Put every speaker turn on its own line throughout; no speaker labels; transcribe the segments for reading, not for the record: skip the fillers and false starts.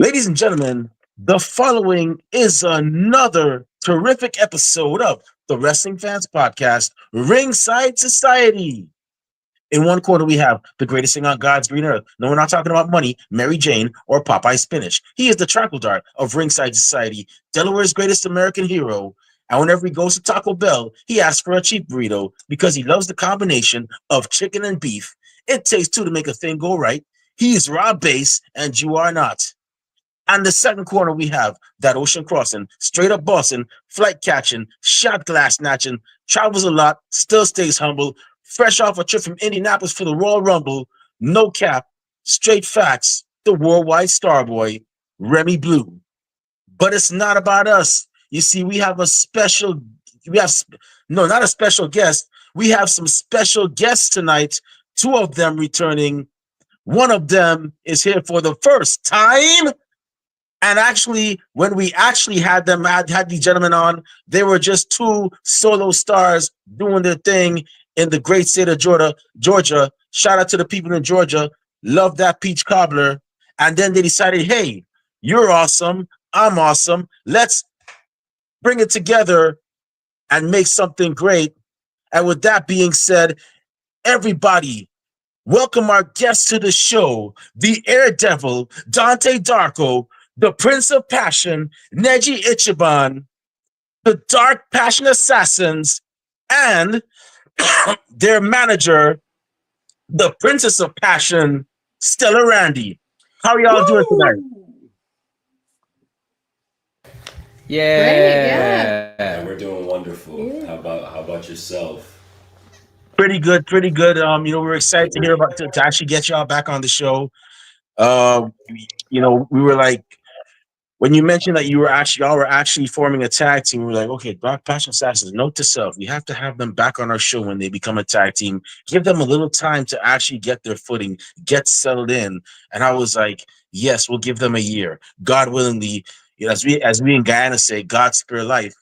Ladies and gentlemen, the following is another terrific episode of the Wrestling Fans Podcast, Ringside Society. In one corner, we have the greatest thing on God's green earth. No, we're not talking about money, Mary Jane, or Popeye spinach. He is the Trackle Dart of Ringside Society, Delaware's greatest American hero. And whenever he goes to Taco Bell, he asks for a cheap burrito because he loves the combination of chicken and beef. It takes two to make a thing go right. He is Rob Bass, and you are not. And the second corner, we have that ocean crossing, straight up bossing, flight catching, shot glass snatching, travels a lot, still stays humble, fresh off a trip from Indianapolis for the Royal Rumble, no cap, straight facts, the worldwide starboy, Remy Blue. But it's not about us. You see, we have a special, we have, no, not a special guest. We have some special guests tonight, two of them returning. One of them is here for the first time. And actually, when we actually had them, had these gentlemen on, they were just two solo stars doing their thing in the great state of Georgia. Shout out to the people in Georgia. Love that peach cobbler. And then they decided, hey, you're awesome. I'm awesome. Let's bring it together and make something great. And with that being said, everybody, welcome our guest to the show, the Air Devil, Dante Darko, the Prince of Passion, Neji Ichiban, the Dark Passion Assassins, and their manager, the Princess of Passion, Stella Randy. How are y'all doing tonight?
Yeah.
Great, yeah.
Yeah, we're doing wonderful.
Yeah.
How about yourself?
Pretty good, pretty good. We're excited to hear about to actually get y'all back on the show. We were like, when you mentioned that y'all were actually forming a tag team, we were like, okay, Dark Passion Assassins, note to self, we have to have them back on our show when they become a tag team. Give them a little time to actually get their footing, get settled in. And I was like, yes, we'll give them a year. God willingly, as we in Guyana say, God spare life,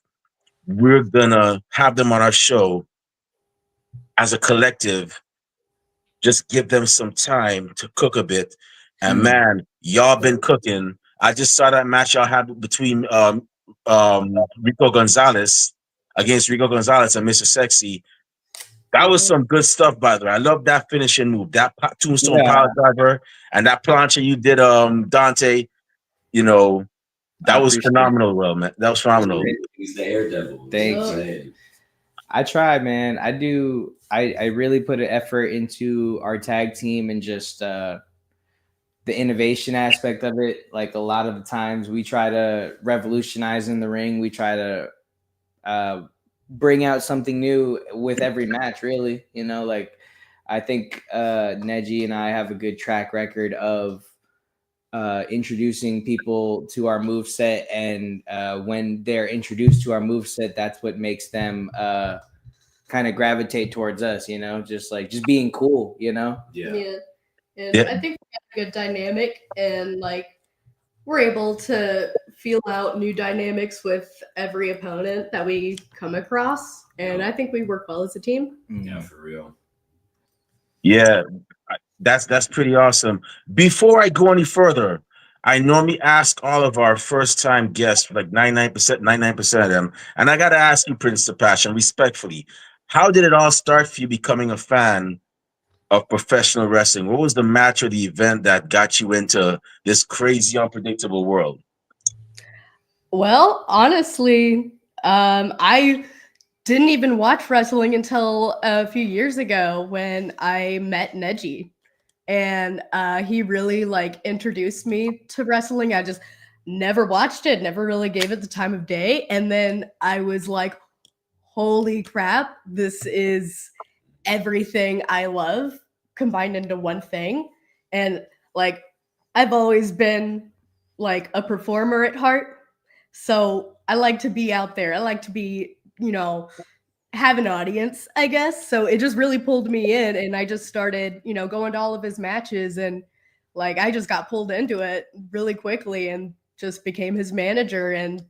we're gonna have them on our show as a collective. Just give them some time to cook a bit. And man, y'all been cooking. I just saw that match y'all had between Rico Gonzalez and Mr. Sexy. That was some good stuff, by the way. I love that finishing move, that tombstone power driver, and that plancha you did, Dante. You know, that was phenomenal, well, man. That was phenomenal.
He's the Air Devil.
Thanks. I try, man. I do. I really put an effort into our tag team and just the innovation aspect of it. Like a lot of the times we try to revolutionize in the ring. We try to bring out something new with every match, really. Like I think Neji and I have a good track record of introducing people to our move set, and when they're introduced to our move set, that's what makes them kind of gravitate towards us, just being cool,
Yeah. And I think we have a good dynamic, and we're able to feel out new dynamics with every opponent that we come across, and I think we work well as a team.
Yeah, for real.
Yeah, that's pretty awesome. Before I go any further, I normally ask all of our first time guests, like 99% of them, and I got to ask you, Prince of Passion, respectfully, how did it all start for you becoming a fan of professional wrestling? What was the match or the event that got you into this crazy, unpredictable world?
Well, honestly, I didn't even watch wrestling until a few years ago when I met Neji. And he really introduced me to wrestling. I just never watched it, never really gave it the time of day. And then I was like, holy crap, this is everything I love combined into one thing. And I've always been a performer at heart. So I like to be out there. I like to be, have an audience, I guess. So it just really pulled me in, and I just started, going to all of his matches, and I just got pulled into it really quickly and just became his manager, and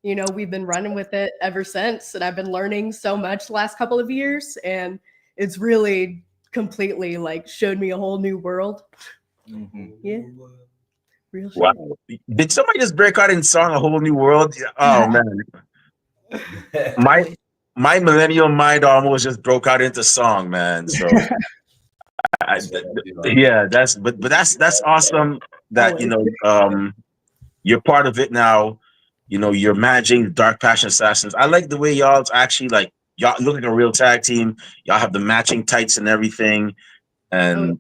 we've been running with it ever since, and I've been learning so much the last couple of years, and it's really completely showed me a whole new world.
Mm-hmm.
Yeah. Real
Wow.
shit.
Did somebody just break out in song A Whole New World? Oh man. My my millennial mind almost just broke out into song, man. So yeah, that's awesome that
Always.
you're part of it now. You're managing Dark Passion Assassins. I like the way y'all's actually like y'all look like a real tag team. Y'all have the matching tights and everything.
Oh,
And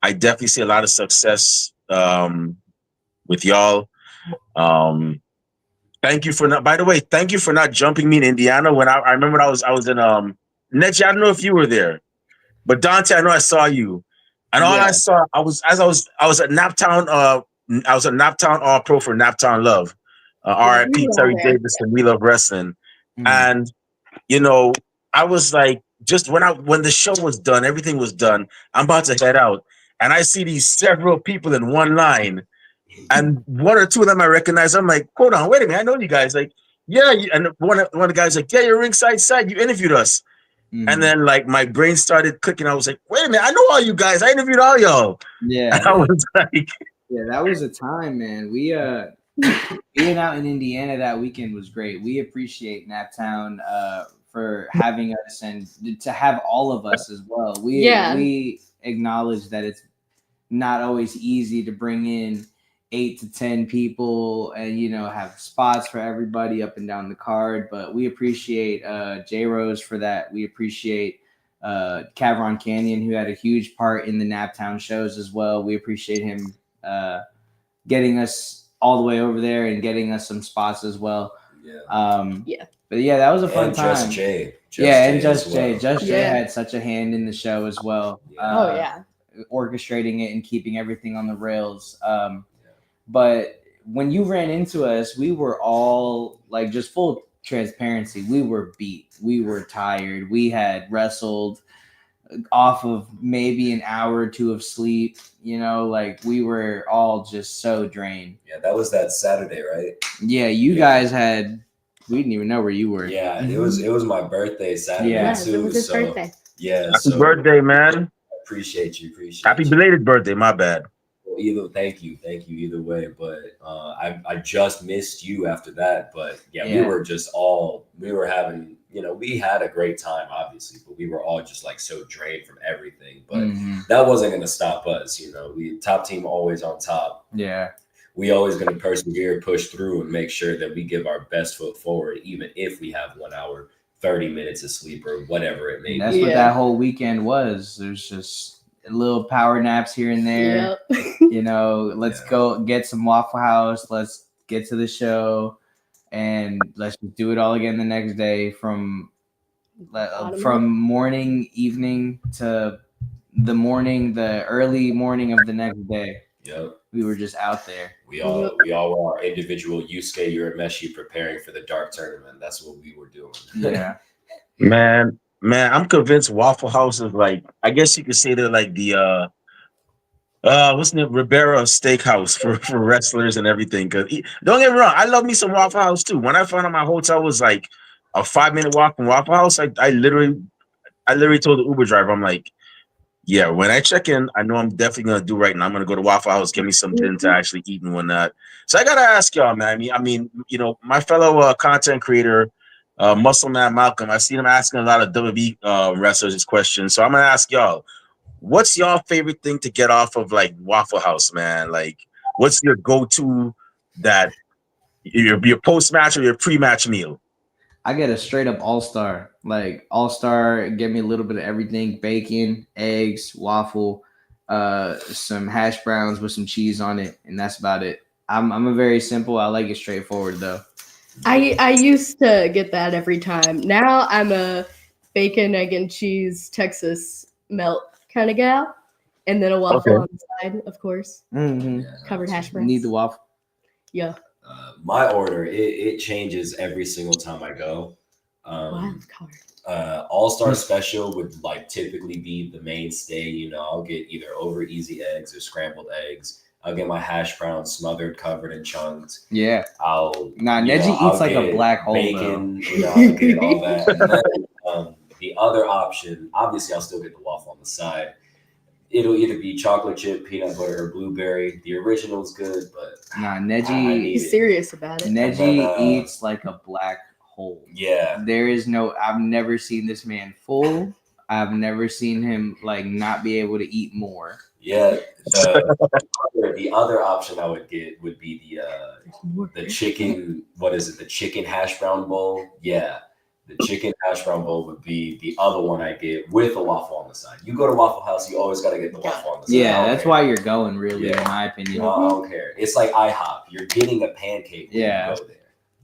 I definitely see a lot of success with y'all. Thank you for not. By the way, thank you for not jumping me in Indiana when I remember I was in Nechi. I don't know if you were there, but Dante, I know I saw you, and all I
Yeah.
saw I was at Naptown. I was at Naptown All Pro for Naptown Love.
yeah, we
R.I.P.
were all
Terry
there.
Davis and We Love Wrestling.
Mhm.
And you know, I was like, just when the show was done, everything was done. I'm about to head out, and I see these several people in one line, and one or two of them I recognize. I'm like, hold on, wait a minute, I know you guys. Like, yeah, and one of the guys like, yeah, you're ringside side. You interviewed us, and
Mhm.
then like my brain started clicking. I was like, wait a minute, I know all you guys. I interviewed all y'all. And
Yeah.
I was like,
Yeah, that was a time, man. We being out in Indiana that weekend was great. We appreciate Naptown for having us and to have all of us as well.
Yeah.
We acknowledge that it's not always easy to bring in 8 to 10 people and have spots for everybody up and down the card. But we appreciate J Rose for that. We appreciate Cavron Canyon, who had a huge part in the Naptown shows as well. We appreciate him getting us all the way over there and getting us some spots as well.
Yeah.
Yeah.
But yeah, that was a fun
And
time.
Just Jay.
And
Jay as
Just Jay.
well.
Just Jay
Yeah.
had such a hand in the show as well.
Yeah.
Oh yeah.
Orchestrating it and keeping everything on the rails. But when you ran into us, we were all like, just full transparency. We were beat. We were tired. We had wrestled off of maybe an hour or two of sleep. Like we were all just so drained.
Yeah, that was that Saturday, right?
Yeah, you guys had. We didn't even know where you were.
Yeah, it was my birthday Saturday
Yeah.
Yes,
too.
it was his
so
birthday.
yeah,
happy
so
birthday, man.
appreciate you.
Happy belated birthday. My bad.
Well, thank you either way. But I just missed you after that. But yeah, we
Yeah.
were just we were having we had a great time obviously, but we were all just like so drained from everything. But
Mhm.
that wasn't going to stop us. We top team always on top.
Yeah.
We always going to persevere, push through, and make sure that we give our best foot forward, even if we have 1 hour, 30 minutes of sleep or whatever it may
And that's
be.
what
Yeah.
that whole weekend was. There's just little power naps here and there.
Yep.
Let's
Yeah.
go get some Waffle House. Let's get to the show, and let's just do it all again the next day from morning, evening to the early morning of the next day.
Yep.
We were just out there.
We all were our individual Yusuke Urameshi preparing for the dark tournament. That's what we were doing.
Yeah.
Man, I'm convinced Waffle House is like, I guess you could say they're like the what's the name? Ribera Steakhouse for wrestlers and everything. Cause don't get me wrong, I love me some Waffle House too. When I found out my hotel was like a 5-minute walk from Waffle House, I literally told the Uber driver, I'm like, yeah, when I check in, I know I'm definitely gonna do right now. I'm gonna go to Waffle House, get me something to actually eat and whatnot. So I gotta ask y'all, man. I mean, my fellow content creator, Muscle Man Malcolm. I seen him asking a lot of WWE wrestlers this question. So I'm gonna ask y'all, what's your favorite thing to get off of like Waffle House, man? Like, what's your go-to that your post-match or your pre-match meal?
I get a straight up all-star. Like all-star, give me a little bit of everything: bacon, eggs, waffle, some hash browns with some cheese on it, and that's about it. I'm a very simple. I like it straightforward though.
I used to get that every time. Now I'm a bacon, egg, and cheese Texas melt kind of gal, and then a waffle
Okay.
on the side, of course,
Mm-hmm.
Yeah,
covered hash browns.
Need the waffle.
Yeah.
My order it changes every single time I go.
Wild card.
All-Star Special would like typically be the mainstay. I'll get either over easy eggs or scrambled eggs. I'll get my hash browns smothered, covered in chunks.
Yeah.
I'll
Neji
I'll
eats like a
get
black hole
bacon. I'll get all that. And then the other option, obviously, I'll still get the waffle on the side. it'll either be chocolate chip, peanut butter, or blueberry. The original's good, but
Nah,
I
Neji
need
He's
it.
serious about it.
Neji
And then,
eats like a black hole.
Yeah,
There is no. I've never seen this man full. I've never seen him like not be able to eat more.
yeah. The other option I would get would be the chicken. What is it? The chicken hash brown bowl. Yeah, the chicken hash brown bowl would be the other one I get with a waffle on the side. You go to Waffle House, you always got to get the waffle on the side. I
Yeah,
don't
that's
care.
why you're going, really,
Yeah.
in my opinion.
I don't care. It's like IHOP. You're getting a pancake when
Yeah.
you go there.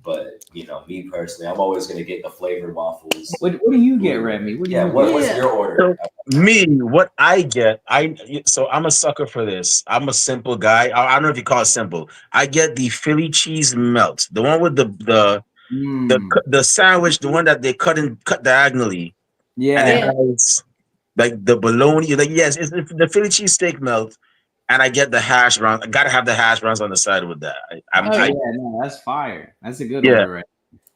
But me personally, I'm always gonna get the flavored waffles.
What do you get, Remy? What do you
What's
get?
your order?
Me, what I get, so I'm a sucker for this. I'm a simple guy. I don't know if you call it simple. I get the Philly cheese melt, the one with the sandwich, the one that they cut diagonally, and it
Yeah.
has like the bologna. Like yes, it's the Philly cheese steak melt, and I get the hash brown. I gotta have the hash browns on the side with that.
Yeah, no, that's fire. That's a good
Yeah.
order, right?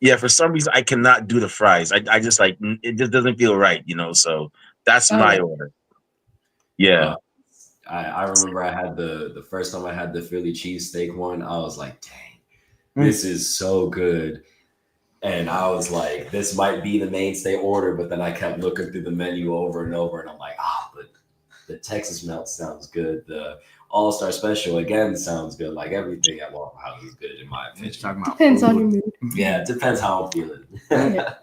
Yeah, for some reason I cannot do the fries. I just like it just doesn't feel right, so that's my order. Yeah.
I remember I had the first time I had the Philly cheesesteak one. I was like, dang, this is so good. And I was like, this might be the mainstay order, but then I kept looking through the menu over and over, and I'm like, but the Texas melt sounds good. The All-Star Special again sounds good. Like everything at Waffle House is good in my opinion.
Talking about
Depends
food.
on your mood.
Yeah, it depends how I'm feeling.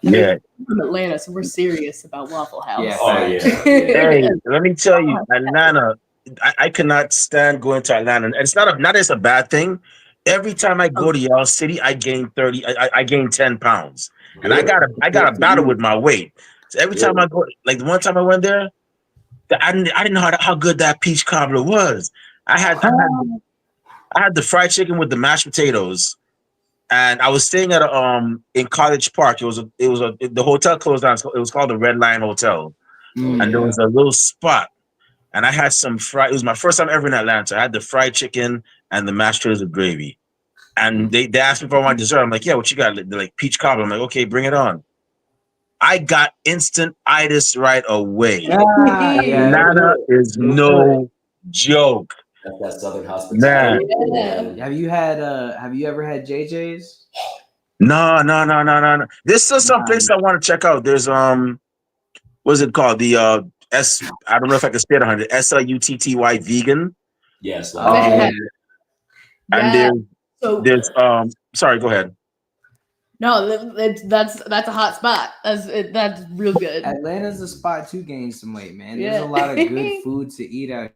Yeah.
I'm from Atlanta, so we're serious about Waffle House.
Yeah.
Oh yeah.
Hey, let me tell you, Atlanta, I cannot stand going to Atlanta. And it's not as a bad thing. Every time I go to y'all city, I gain 30, I gain 10 pounds. And I got a battle with my weight. So every time I go, like the one time I went there, I didn't know how good that peach cobbler was. I had the fried chicken with the mashed potatoes, and I was staying at in College Park. The hotel closed down. It was called the Red Lion Hotel, and there was a little spot, and I had some fried. It was my first time ever in Atlanta. I had the fried chicken and the mashed potatoes with gravy, and they asked me for my dessert. I'm like, yeah, what you got? They're like peach cobbler. I'm like, okay, bring it on. I got instant itis right away. Atlanta is no joke.
That's that Southern hospitality.
Man.
Have you ever had JJ's?
No. There's still some place I want to check out. There's what's it called? The I don't know if I can say it 100. SLUTTY vegan.
Yes.
And there's sorry, go ahead.
No, that's a hot spot. That's real good.
Atlanta's a spot to gain some weight, man. There's a lot of good food to eat out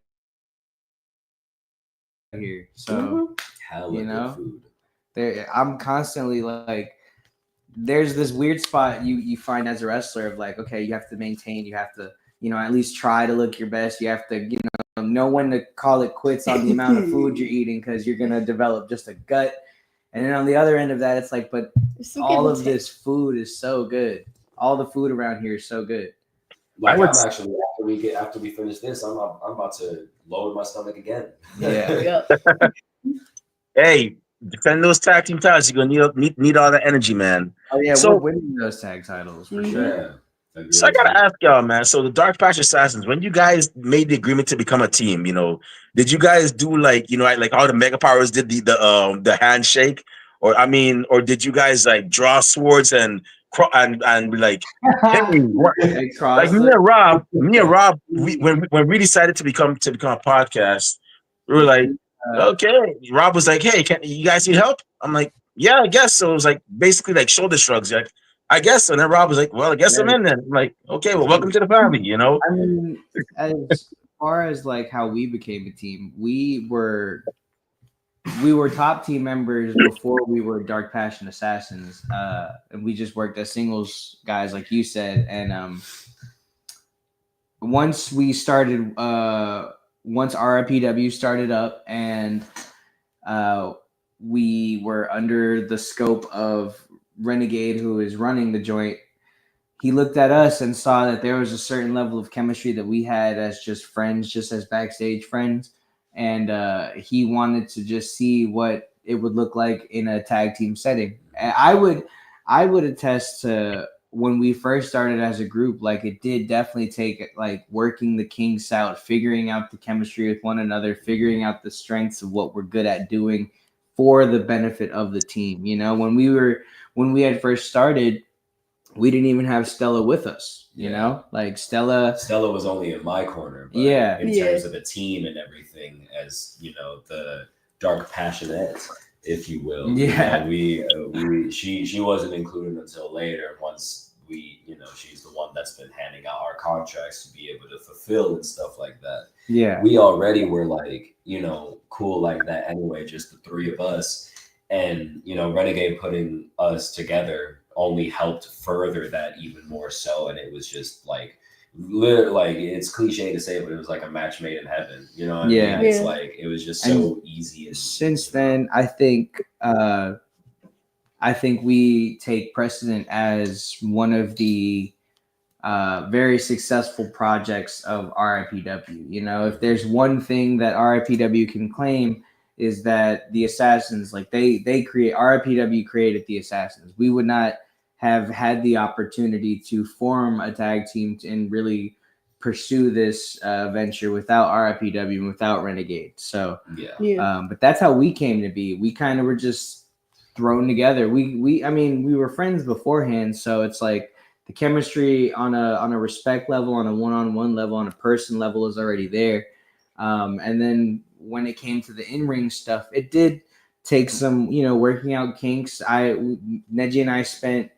here. So
hella good food.
I'm constantly like, there's this weird spot you find as a wrestler of like, okay, you have to maintain, you have to, at least try to look your best. You have to, know when to call it quits on the amount of food you're eating because you're gonna develop just a gut. And then on the other end of that, it's like, but all of this food is so good. All the food around here is so good.
Like I'm actually after we finish this, I'm about to load my stomach again.
Yeah.
Hey, defend those tag team titles. You're gonna need all that energy, man.
Oh yeah,
so,
we're winning those tag titles for sure.
So I gotta ask y'all, man. So the Dark Patch Assassins, when you guys made the agreement to become a team, did you guys do like how the Mega Powers did the handshake, or did you guys like draw swords and be like, hey, like me and Rob, when we decided to become a podcast, we were like, okay. Rob was like, hey, can you guys need help? I'm like, yeah, I guess so. It was like basically like shoulder shrugs, like, I guess so. And then Rob was like, well, I guess I'm in then. I'm like, okay, well, welcome to the family,
I mean, as far as like how we became a team, we were top team members before we were Dark Passion Assassins. And we just worked as singles guys, like you said. And once we started, once RIPW started up and we were under the scope of Renegade, who is running the joint, he looked at us and saw that there was a certain level of chemistry that we had as just friends, just as backstage friends. And he wanted to just see what it would look like in a tag team setting. And I would attest to when we first started as a group, like it did definitely take like working the kinks out, figuring out the chemistry with one another, figuring out the strengths of what we're good at doing for the benefit of the team. You know, when we had first started, we didn't even have Stella with us. You know, like Stella
was only in my corner, but in terms of the team and everything, as you know, the dark passionate, if you will.
Yeah,
she wasn't included until later. Once she's the one that's been handing out our contracts to be able to fulfill and stuff like that.
Yeah,
we already were like, cool like that anyway, just the three of us, and Renegade putting us together only helped further that even more so, and it was just like it's cliche to say, but it was like a match made in heaven. You know what I mean? It's like it was just so easy. And
since then, I think we take precedent as one of the very successful projects of RIPW. You know, if there's one thing that RIPW can claim is that the Assassins, like they create, RIPW created the Assassins. We would not have had the opportunity to form a tag team and really pursue this venture without RIPW and without Renegade. So but that's how we came to be. We kind of were just thrown together. We were friends beforehand, so it's like the chemistry on a respect level, on a one-on-one level, on a person level is already there. And then when it came to the in-ring stuff, it did take some, working out kinks. Neji and I spent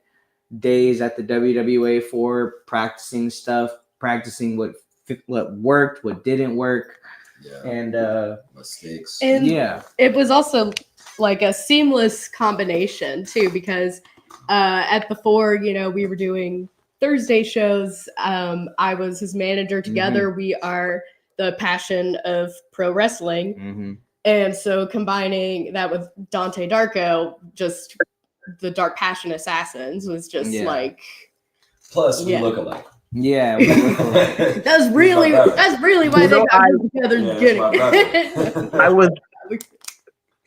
days at the WWA for practicing stuff, practicing what worked, what didn't work, and
mistakes.
And it was also like a seamless combination too, because at the Four, we were doing Thursday shows. I was his manager. Together, we are the passion of pro wrestling. And so combining that with Dante Darko, just the Dark Passion Assassins, was just like.
Plus, we look alike.
Yeah, we look alike.
That's really why they got together in the beginning.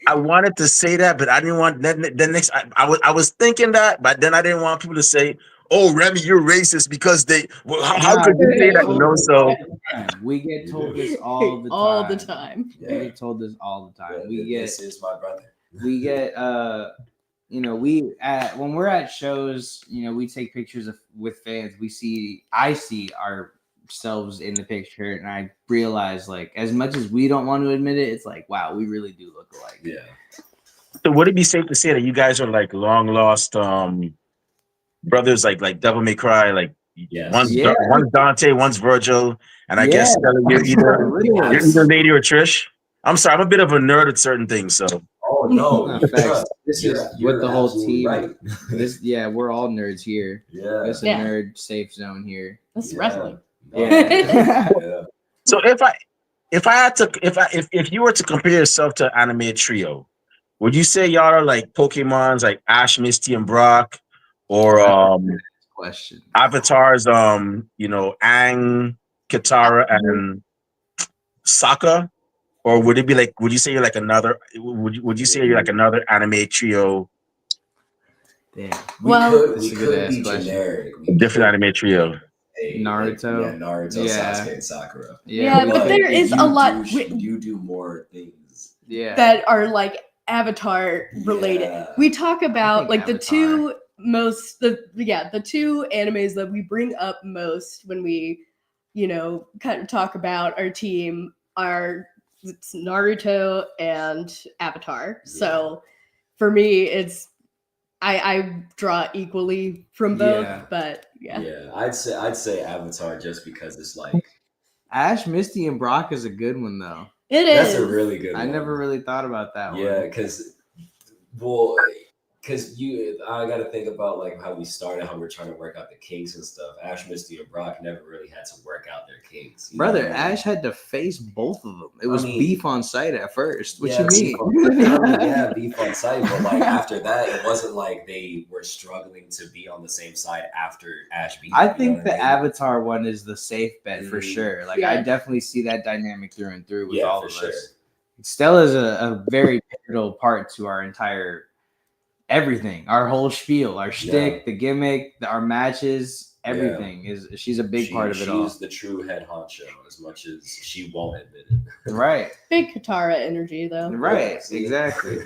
I wanted to say that, but I didn't want the next. I was thinking that, but then I didn't want people to say, "Oh, Remy, you're racist," because they. Well, how could you say that? So
we get told this all the time.
All the time.
We get told this all the time.
This is my brother.
We get when we're at shows, we take pictures with fans. I see ourselves in the picture, and I realize, like, as much as we don't want to admit it, it's like, wow, we really do look alike.
Yeah.
So would it be safe to say that you guys are like long lost brothers, like Devil May Cry, like one's Dante, one's Virgil, and I guess you're either Lady or Trish. I'm sorry, I'm a bit of a nerd at certain things, so.
Oh no!
This is with the whole team.
Right.
We're all nerds here.
Yeah,
it's a nerd safe zone here.
That's wrestling.
Yeah.
So if you were to compare yourself to an animated trio, would you say y'all are like Pokemon's like Ash, Misty, and Brock, or
question
Avatar's Aang, Katara, and Sokka? Or would it be like? Would you say you're like another? Would you say you're like another anime trio?
Damn.
We could be generic.
Different anime trio.
Naruto.
Naruto, Sasuke, and Sakura.
Yeah, but there is a lot.
You do more things.
That are like Avatar related. We talk about like the two animes that we bring up most when we, kind of talk about our team are. It's Naruto and Avatar. So for me, it's I draw equally from both, but
I'd say Avatar just because it's like
Ash, Misty, and Brock is a good one though.
That's
a really good one.
I never really thought about that one.
Yeah, because I got to think about like how we started, how we're trying to work out the kinks and stuff. Ash, Misty, and Brock never really had to work out their kinks.
Brother, Ash had to face both of them. It was beef on sight at first. What you mean?
Beef on sight. But like after that, it wasn't like they were struggling to be on the same side after Ash beat.
I think the Avatar one is the safe bet for sure. Like I definitely see that dynamic through and through with all of us. Stella's a very pivotal part to our entire everything, our whole spiel, our shtick, the gimmick, our matches, everything is. She's a big part of it all.
She's the true head honcho, as much as she won't admit it.
Right.
Big Katara energy, though.
Right. Exactly.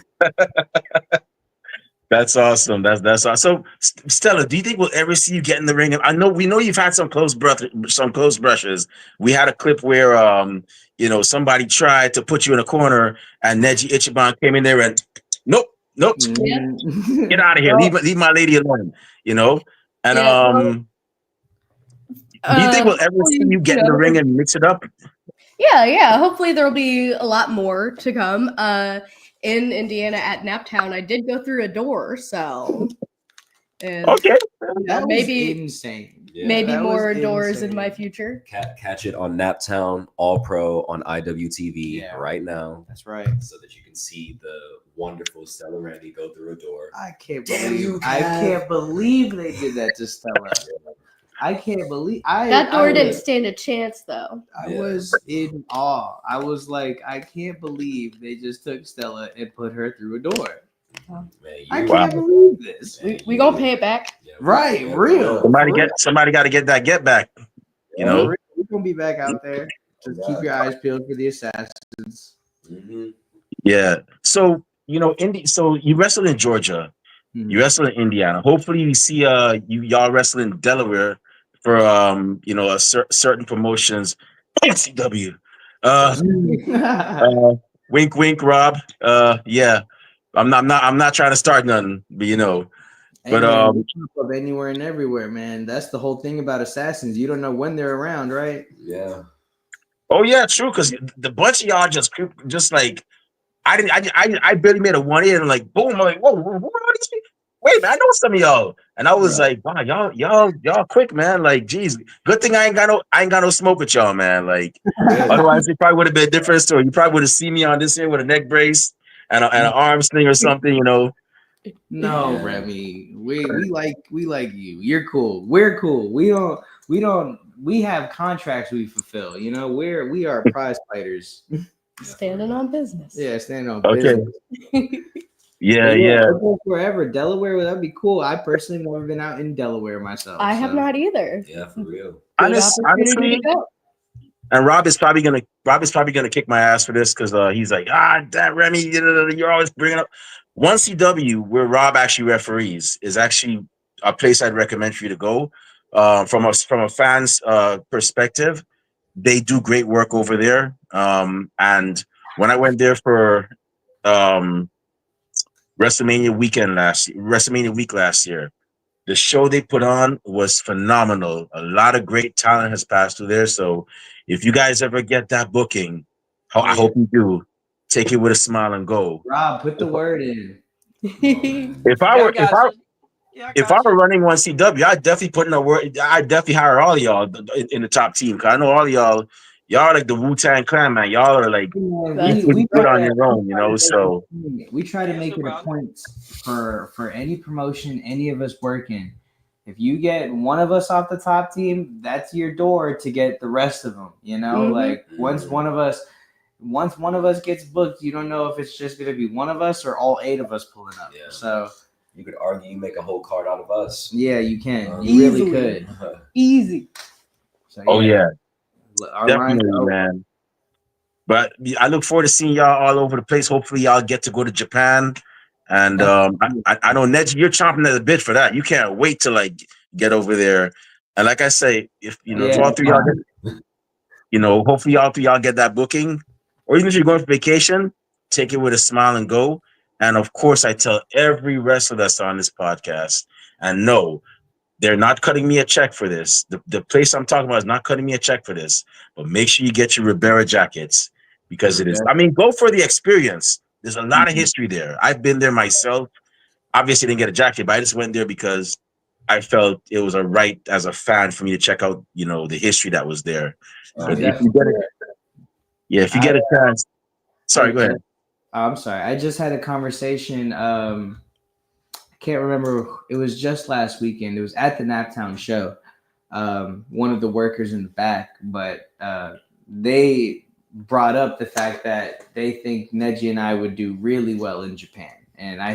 That's awesome. That's awesome. So, Stella, do you think we'll ever see you get in the ring? We know you've had some close brushes. We had a clip where somebody tried to put you in a corner, and Neji Ichiban came in there and nope, get out of here. Leave my lady alone. And do you think we'll ever see you get in the ring and mix it up?
Yeah. Hopefully there'll be a lot more to come. In Indiana at Naptown, I did go through a door, so
okay,
that
maybe
was insane.
Maybe more doors in my future.
Catch it on Naptown All Pro on IWTV right now.
That's right.
So that you can see the wonderful Stella Randy go through a door.
I can't believe they did that to Stella. I can't believe
that door didn't stand a chance, though.
I was in awe. I was like, I can't believe they just took Stella and put her through a door.
Man,
I can't believe this.
We gonna pay it back,
right? Real.
Somebody got to get that get back.
We're gonna be back out there. Just keep your eyes peeled for the assassins.
Mm-hmm.
Yeah. So So you wrestled in Georgia. Mm-hmm. You wrestled in Indiana. Hopefully, we see y'all wrestle in Delaware for a certain promotions. NCW. Wink, wink, Rob. Yeah. I'm not trying to start nothing, but
But anywhere and everywhere, man. That's the whole thing about assassins. You don't know when they're around, right?
Yeah.
Oh yeah, true. Because the bunch of y'all just like I barely made a 180 and like boom. I'm like, whoa, what are these people? Wait, man, I know some of y'all. And I was like, wow, y'all quick, man. Like, geez, good thing I ain't got no smoke with y'all, man. Like, otherwise it probably would have been a different story. You probably would have seen me on this here with a neck brace and an arm sling or something,
No, Remy, we like you. You're cool. We're cool. We have contracts we fulfill. We are prize fighters.
Standing on business.
Yeah, standing on
business. Yeah.
I'll go forever. Delaware, that'd be cool. I personally have never been out in Delaware myself.
I have not either.
Yeah, for real.
Honestly, and Rob is probably gonna kick my ass for this because he's like, that Remy, you're always bringing up 1CW, where Rob actually referees, is actually a place I'd recommend for you to go. From a fan's perspective, they do great work over there. And when I went there for WrestleMania week last year, the show they put on was phenomenal. A lot of great talent has passed through there. So if you guys ever get that booking, I hope you do. Take it with a smile and go.
Rob, put the word in.
If I were running 1CW, I'd definitely put in a word. I'd definitely hire all y'all in the top team. Cause I know all y'all are like the Wu-Tang Clan, man. Y'all are like we put on your own, So
we try to make it a point for any promotion, any of us working. If you get one of us off the top team, that's your door to get the rest of them. Like once one of us gets booked, you don't know if it's just going to be one of us or all 8 of us pulling up. Yeah. So
you could argue you make a whole card out of us.
Yeah, you can. You really could. Easy.
So, definitely, man. But I look forward to seeing y'all all over the place. Hopefully, y'all get to go to Japan. And I know, Neji, you're chomping at the bit for that. You can't wait to get over there. And like I say, if all three y'all get, hopefully all three y'all get that booking. Or even if you're going for vacation, take it with a smile and go. And of course, I tell every wrestler that's on this podcast, and no, they're not cutting me a check for this. The place I'm talking about is not cutting me a check for this. But make sure you get your Ribera jackets because it is. I mean, go for the experience. There's a lot of history there. I've been there myself. Obviously, didn't get a jacket, but I just went there because I felt it was a right as a fan for me to check out, the history that was there. If you get a chance. Sorry, go ahead.
I'm sorry. I just had a conversation. I can't remember. It was just last weekend. It was at the Naptown show. One of the workers in the back, but they brought up the fact that they think Neji and I would do really well in Japan. And I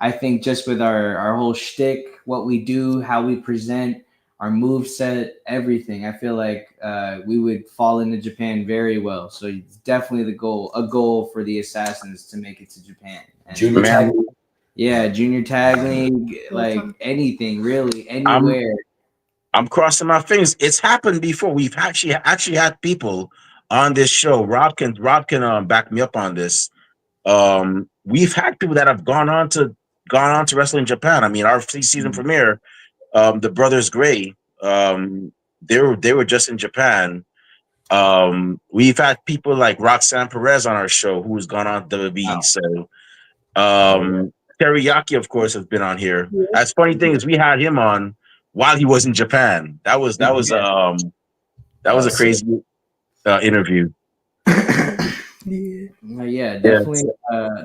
I think just with our whole shtick, what we do, how we present, our move set, everything, I feel like we would fall into Japan very well. So it's definitely a goal for the Assassins to make it to Japan. And
Junior
Man.
tag.
yeah, junior tag league, like anything, really, anywhere.
I'm crossing my fingers. It's happened before. We've actually had people on this show. Rob can back me up on this. We've had people that have gone on to wrestle in Japan. I mean, our season premiere, the Brothers Gray, they were just in Japan. We've had people like Roxanne Perez on our show who's gone on to WWE.
Wow.
So Teriyaki, of course, has been on here. That's funny thing is we had him on while he was in Japan. That was a crazy interview.
Yeah, definitely.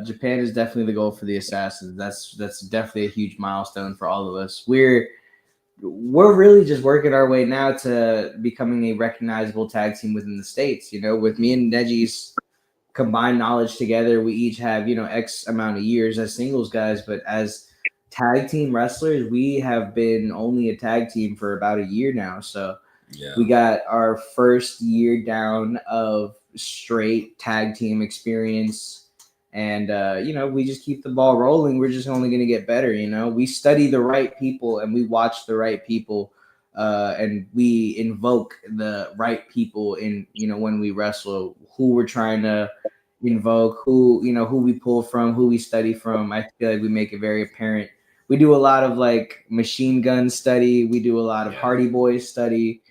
Japan is definitely the goal for the Assassins. That's definitely a huge milestone for all of us. We're really just working our way now to becoming a recognizable tag team within the States. You know, with me and Neji's combined knowledge together, we each have, X amount of years as singles guys, but as tag team wrestlers, we have been only a tag team for about a year now. So we got our first year down of straight tag team experience. And, we just keep the ball rolling. We're just only going to get better. We study the right people and we watch the right people, and we invoke the right people in, when we wrestle, who we're trying to invoke, who we pull from, who we study from. I feel like we make it very apparent. We do a lot of like Machine Gun study. We do a lot of Hardy Boys study.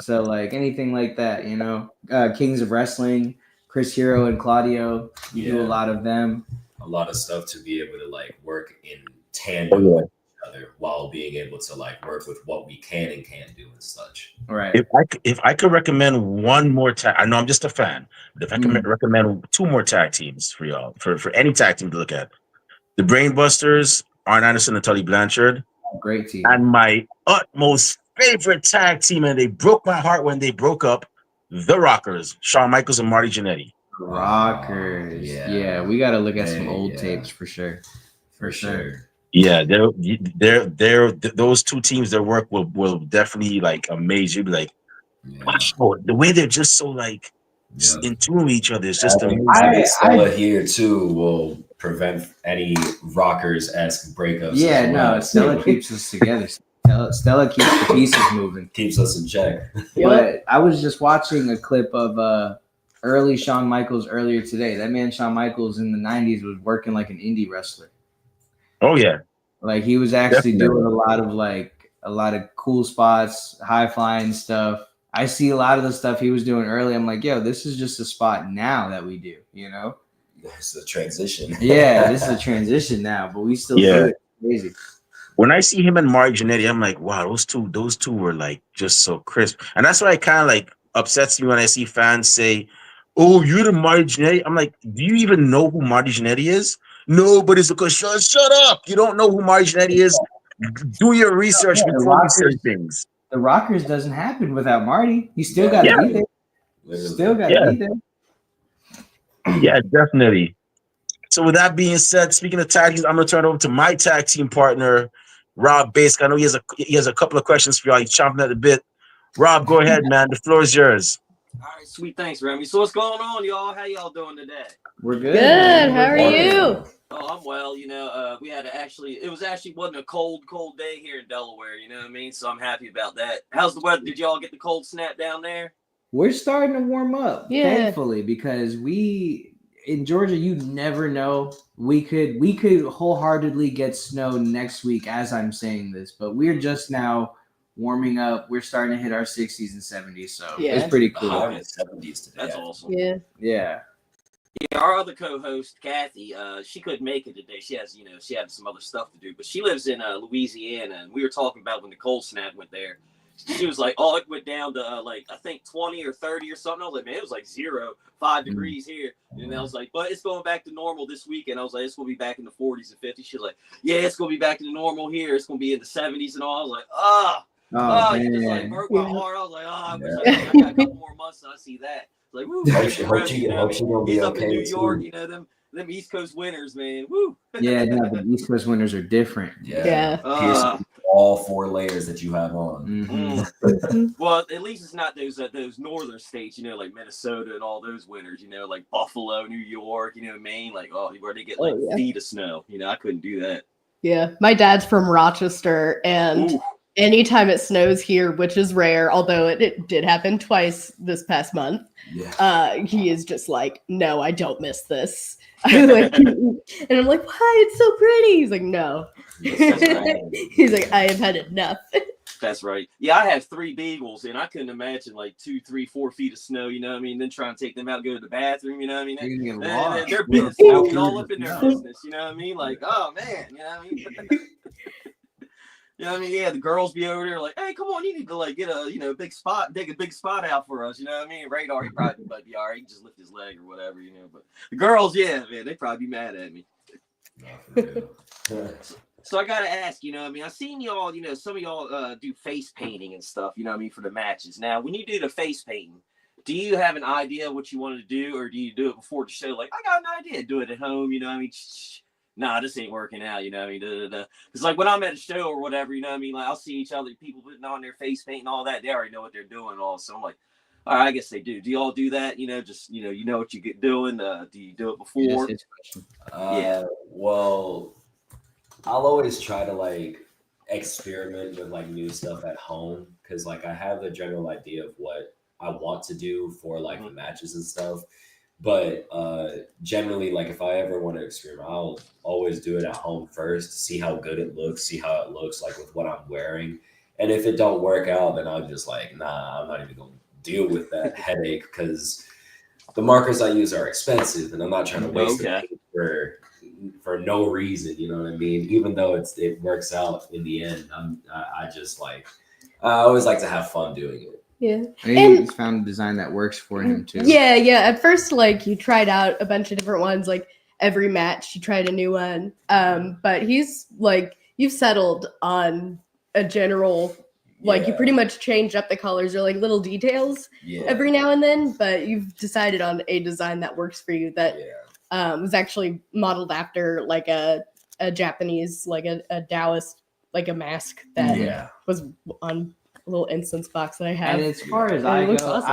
So like anything like that, Kings of Wrestling, Chris Hero and Claudio, we do a lot of them.
A lot of stuff to be able to like work in tandem with each other while being able to like work with what we can and can't do and such.
Right.
If I could recommend one more tag, I know I'm just a fan, but if I can recommend two more tag teams for y'all, for any tag team to look at, the Brainbusters, Arn Anderson and Tully Blanchard,
great team,
and my utmost favorite tag team, and they broke my heart when they broke up, the Rockers, Shawn Michaels and Marty Jannetty.
Rockers, yeah, we got to look at some old tapes for sure, for sure.
Yeah, they're those two teams. Their work will definitely like amaze you. Be like, wow, the way they're just so like in tune with each other is just amazing.
Having Stella here too will prevent any Rockers-esque breakups.
Yeah, no, Stella keeps us together. Stella keeps the pieces moving,
keeps us in check.
But I was just watching a clip of early Shawn Michaels earlier today. That man Shawn Michaels in the 90s was working like an indie wrestler.
Oh yeah,
like he was actually doing a lot of cool spots, high flying stuff. I see a lot of the stuff he was doing early. I'm like, yo, this is just a spot now that we do.
It's a transition.
Yeah, this is a transition now, but we still do it. Crazy.
When I see him and Marty Jannetty, I'm like, wow, those two were like just so crisp. And that's why it kind of like upsets me when I see fans say, oh, you're the Marty Jannetty. I'm like, do you even know who Marty Jannetty is? No, but it's because shut up. You don't know who Marty Jannetty is. Do your research before you say things.
The Rockers doesn't happen without Marty. You still got to be there.
Literally.
Still got to be there.
Yeah, definitely. So with that being said, speaking of tag teams, I'm going to turn it over to my tag team partner, Rob Basic. I know he has a couple of questions for y'all. He's chomping at the bit. Rob, go ahead, man. The floor is yours.
All right, sweet. Thanks, Remy. So what's going on, y'all? How y'all doing today?
We're good.
Good. How are you?
Oh, I'm well. We had it wasn't a cold day here in Delaware. You know what I mean? So I'm happy about that. How's the weather? Did y'all get the cold snap down there?
We're starting to warm up, thankfully, because in Georgia, you never know. We could wholeheartedly get snow next week as I'm saying this, but we're just now warming up. We're starting to hit our 60s and 70s, so it's pretty cool.
70s today.
That's awesome.
Yeah.
Yeah, our other co-host, Kathy, she couldn't make it today. She had some other stuff to do, but she lives in Louisiana, and we were talking about when the cold snap went there. She was like, oh, it went down to I think 20 or 30 or something. I was like, man, it was like 5 degrees here. And I was like, but it's going back to normal this weekend. I was like, it's going to be back in the 40s and 50s. She's like, yeah, it's going to be back to normal here. It's going to be in the 70s and all. I was like, it just like broke my heart. I was like, I wish I got a couple more months and I see that. Like, woo,
hope she gonna be
he's
okay
up in New York,
too.
them them East Coast winters, man. Woo.
Yeah, no, the East Coast winters are different.
Yeah.
Piercing all 4 layers that you have on.
Mhm.
Well, at least it's not those northern states, like Minnesota and all those winters, like Buffalo, New York, Maine, like where they get like feet of snow. I couldn't do that.
Yeah, my dad's from Rochester, and anytime it snows here, which is rare, although it did happen twice this past month, he is just like, no, I don't miss this. And I'm like, why? It's so pretty. He's like, no. He's like, I have had enough.
That's right. Yeah, I have 3 beagles, and I couldn't imagine like 2, 3, 4 feet of snow. Then try and take them out, go to the bathroom. They're business all up in their business. Like, oh man. Yeah, the girls be over there like, hey, come on, you need to like get a big spot, dig a big spot out for us. Radar, he probably might be all right. He can just lift his leg or whatever. But the girls, yeah, man, they probably be mad at me. So I gotta ask, I seen y'all, some of y'all do face painting and stuff, for the matches. Now, when you do the face painting, do you have an idea what you want to do, or do you do it before the show? Like, I got an idea, do it at home, nah, this ain't working out, It's like when I'm at a show or whatever, like I'll see each other, people putting on their face paint and all that, they already know what they're doing all. So I'm like, all right, I guess they do. Do y'all do that? Just, you know what you get doing. Do you do it before?
Well, I'll always try to like experiment with like new stuff at home, because like I have the general idea of what I want to do for like the matches and stuff. But generally, like if I ever want to experiment, I'll always do it at home first, see how good it looks, see how it looks like with what I'm wearing. And if it don't work out, then I'm just like, nah, I'm not even going to deal with that headache, because the markers I use are expensive, and I'm not trying to waste it for no reason. You know what I mean? Even though it works out in the end, I always like to have fun doing it.
Yeah.
And he's found a design that works for him too.
Yeah. At first, like you tried out a bunch of different ones, like every match you tried a new one. But he's like, you've settled on a general, like you pretty much change up the colors or like little details every now and then, but you've decided on a design that works for you that was actually modeled after like a Japanese, like a Taoist, like a mask that was on a little incense box that I have.
And as far as I go,
awesome.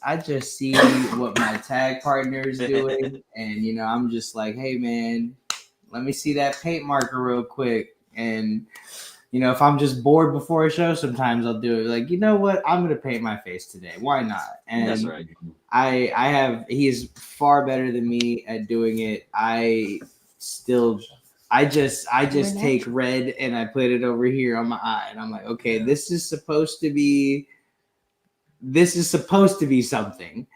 I just see what my tag partner is doing, and I'm just like, hey man, let me see that paint marker real quick. And if I'm just bored before a show, sometimes I'll do it. Like, you know what? I'm gonna paint my face today. Why not? And
that's right.
He's far better than me at doing it. I just take red and I put it over here on my eye, and I'm like, okay, this is supposed to be something.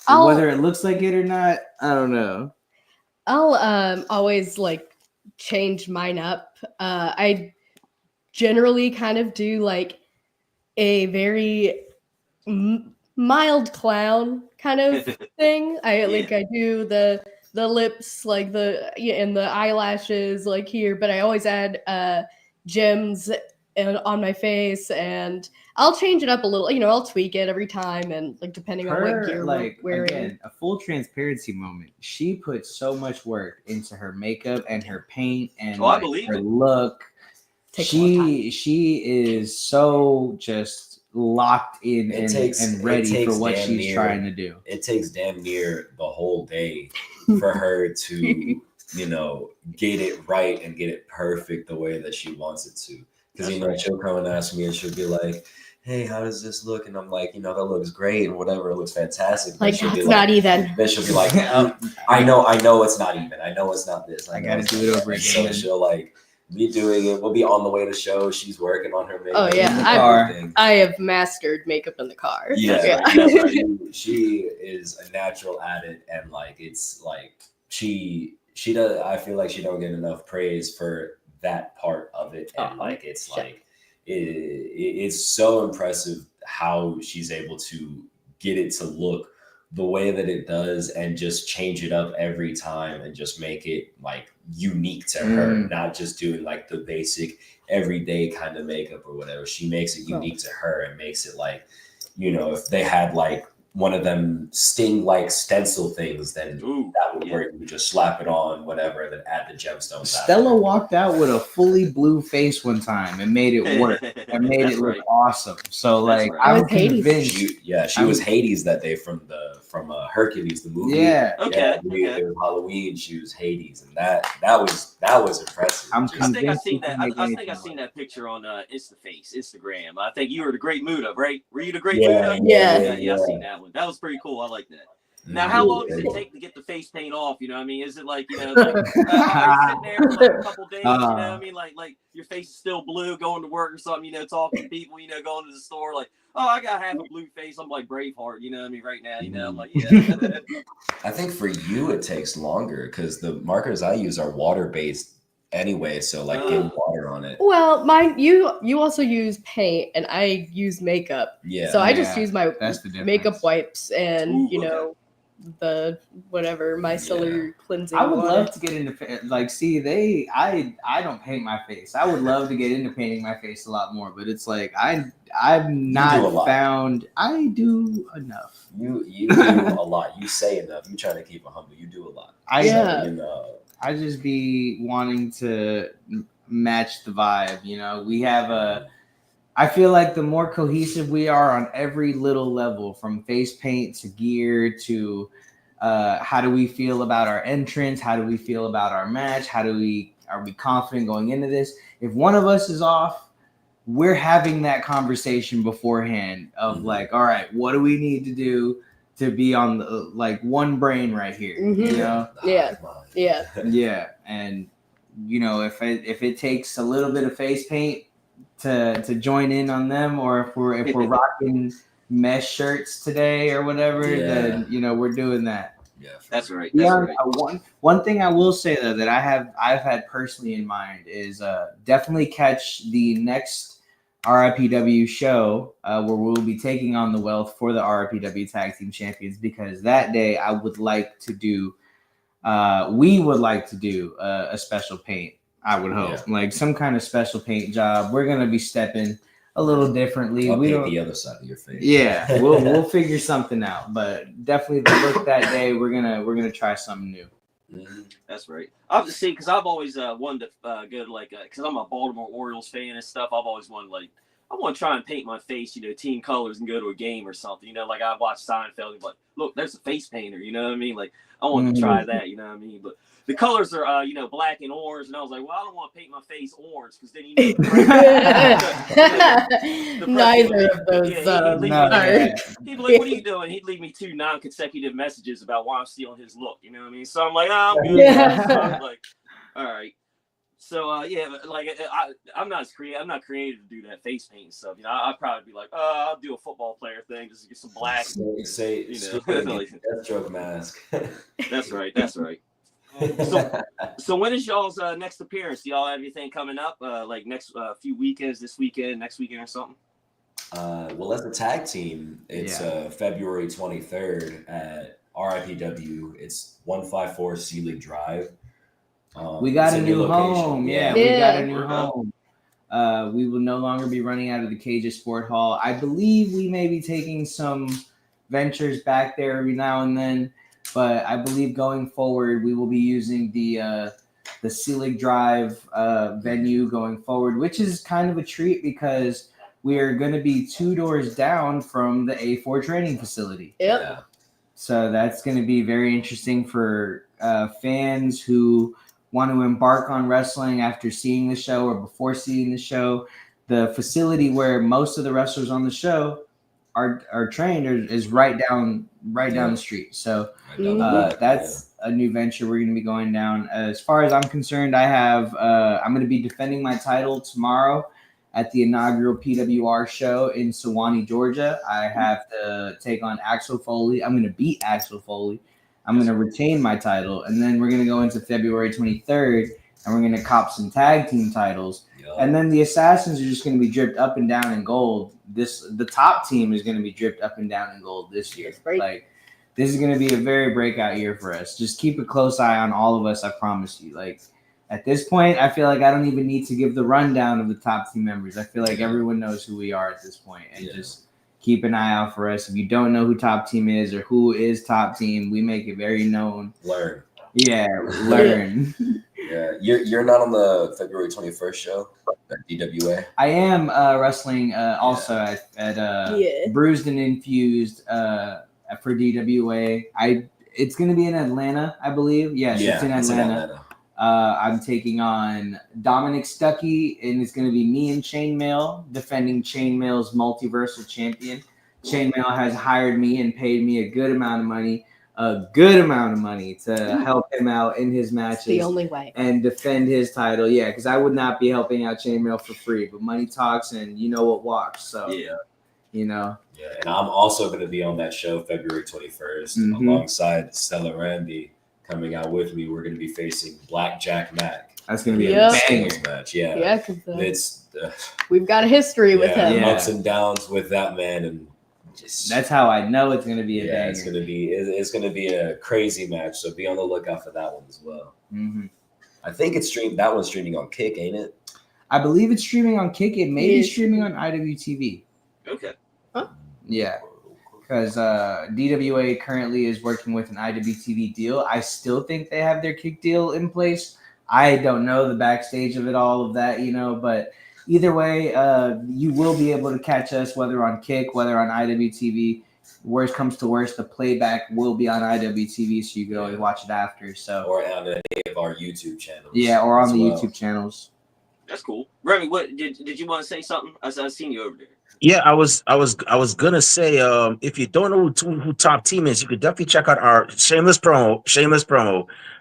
Whether it looks like it or not, I don't know.
I'll always like change mine up. I generally kind of do like a very mild clown kind of thing. I do the lips, like and the eyelashes like here, but I always add gems on my face, and I'll change it up a little. I'll tweak it every time, and like depending on what gear we're wearing.
Again, a full transparency moment. She puts so much work into her makeup and her paint and her look. She is so just locked in and ready for what she's trying to do.
It takes damn near the whole day for her to, get it right and get it perfect the way that she wants it to. Because, she'll come and ask me and she'll be like, hey, how does this look? And I'm like, that looks great and whatever. It looks fantastic.
Like, that's not even.
Then she'll be like, I know it's not even. I know it's not this.
I got to do it over again.
So she'll be doing it. We'll be on the way to show. She's working on her makeup.
Oh yeah, I have mastered makeup in the car.
Yeah. Right. She is a natural at it, and it's she does. I feel like she don't get enough praise for that part of it, and it's so impressive how she's able to get it to look the way that it does and just change it up every time and just make it unique to her, not just doing the basic everyday kind of makeup or whatever. She makes it unique to her and makes it if they had one of them Sting-like stencil things, then
Ooh,
that would work. You would just slap it on, whatever, and then add the gemstones.
Stella
after.
walked out with a fully blue face one time and made it work. And made
That's
it look
right.
awesome. So
That's
like
right.
I'm
was Hades.
convinced.
She was Hades that day from Hercules, the movie.
Yeah.
Okay.
It was Halloween. She was Hades, and that was impressive.
I'm
Just-
I think I
convinced
seen
you
that.
can make
I think I
anything
seen
like
that picture on Instagram. I think you were the Great Muda, right? Were you the Great
yeah,
Muda?
Yeah.
Yeah, I seen that one. That was pretty cool. I like that. Now, how long does it take to get the face paint off? You know what I mean? Is it like, are you sitting there for like a couple days? You know what I mean? Like your face is still blue, going to work or something, talking to people, going to the store, like, oh, I got half a blue face. I'm like Braveheart, you know what I mean? Right now, I'm like, yeah.
I think for you it takes longer because the markers I use are water based anyway. So like getting water on it.
Well, mine you also use paint and I use makeup.
Yeah.
So I just
Yeah,
use my
that's the difference.
makeup wipes and
Ooh, okay.
the whatever micellar cleansing.
I would
water.
love to get into I don't paint my face. I would love to get into painting my face a lot more, but it's like I've
do a
not
lot.
found I do enough.
You do a lot. You say enough. You try to keep it humble. You do a lot.
Yeah.
So,
I just be wanting to match the vibe. We have I feel like the more cohesive we are on every little level, from face paint to gear to how do we feel about our entrance? How do we feel about our match? Are we confident going into this? If one of us is off, we're having that conversation beforehand of like, all right, what do we need to do to be on the one brain right here?
Mhm. Yeah. Yeah.
Yeah, and if it takes a little bit of face paint to join in on them, or if we're rocking mesh shirts today or whatever, then we're doing that.
Yeah,
That's right.
Yeah,
That's right.
one thing I will say though that I've had personally in mind is definitely catch the next RIPW show where we'll be taking on the Wealth for the RIPW Tag Team Champions, because that day I would like to do we would like to do a special paint. I would hope like some kind of special paint job. We're gonna be stepping a little differently.
I'll
we
paint
don't
the other side of your face.
Yeah, we'll figure something out, but definitely the look that day we're gonna try something new.
Mm-hmm.
That's right. I've just because I've always wanted to go to because I'm a Baltimore Orioles fan and stuff. I've always wanted I want to try and paint my face, team colors and go to a game or something. Like I watched Seinfeld, like, look, there's a face painter. You know what I mean? Like I want to try that. You know what I mean? But the colors are, black and orange, and I was like, well, I don't want to paint my face orange because then
Neither of those.
He'd be like, what are you doing? He'd leave me 2 non-consecutive messages about why I'm stealing his look. You know what I mean? So I'm like, oh, I'm good.
Yeah.
So I'm like, all right. So I'm not creative. I'm not creative to do that face paint stuff. I'd probably be like, I'll do a football player thing, just get some black.
Say Deathstroke mask.
That's right. That's right. So when is y'all's next appearance? Do y'all have anything coming up? Next few weekends, this weekend, next weekend, or something?
Well, as a tag team, it's February 23rd at RIPW. It's 154 Seelig Drive.
We got a new home. We got a new
We're
home. We will no longer be running out of the Cages Sport Hall. I believe we may be taking some ventures back there every now and then, but I believe going forward we will be using the Seelig Drive venue going forward, which is kind of a treat because we are going to be 2 doors down from the A4 training facility.
Yep.
Yeah.
So that's going to be very interesting for fans who want to embark on wrestling after seeing the show or before seeing the show. The facility where most of the wrestlers on the show are trained is right down the street. So that's a new venture we're going to be going down. As far as I'm concerned, I'm going to be defending my title tomorrow at the inaugural PWR show in Sewanee, Georgia. I have to take on Axel Foley. I'm going to beat Axel Foley. I'm going to retain my title, and then we're going to go into February 23rd, and we're going to cop some tag team titles. Yep. And then the Assassins are just going to be dripped up and down in gold. The top team is going to be dripped up and down in gold this year. Like, this is going to be a very breakout year for us. Just keep a close eye on all of us, I promise you. Like, at this point, I feel like I don't even need to give the rundown of the top team members. I feel like everyone knows who we are at this point, and just keep an eye out for us. If you don't know who Top Team is or who is Top Team, we make it very known.
Learn.
Yeah, learn.
Yeah, you're not on the February 21st show at DWA.
I am wrestling also at Bruised and Infused for DWA. It's going to be in Atlanta, I believe. Yes, it's in Atlanta. I'm taking on Dominic Stuckey, and it's going to be me and Chainmail defending Chainmail's multiversal champion. Chainmail has hired me and paid me a good amount of money to help him out in his matches.
The only way.
And defend his title. Yeah, because I would not be helping out Chainmail for free, but money talks, and you know what walks. So, you know.
Yeah, and I'm also going to be on that show February 21st alongside Stella Randy coming out with me. We're going to be facing Blackjack Mac.
That's going to be a
singles match. Yeah.
Yeah, because
it's
we've got a history with him.
Yeah.
Ups and downs with that man, and
that's how I know it's going to be a banger.
It's going to be a crazy match. So be on the lookout for that one as well.
Mm-hmm.
I think it's streamed. That one's streaming on Kick, ain't it?
I believe it's streaming on Kick. It may be streaming on IWTV.
Okay.
Huh?
Yeah, because DWA currently is working with an IWTV deal. I still think they have their Kick deal in place. I don't know the backstage of it, all of that, but either way, you will be able to catch us whether on Kick, whether on IWTV. Worst comes to worst, the playback will be on IWTV, so you can always watch it after. So
or on any of our YouTube channels.
Yeah, or on the YouTube channels.
That's cool. Remy, what did you want to say something? I seen you over there.
Yeah, I was gonna say, if you don't know who Top Team is, you could definitely check out our shameless promo.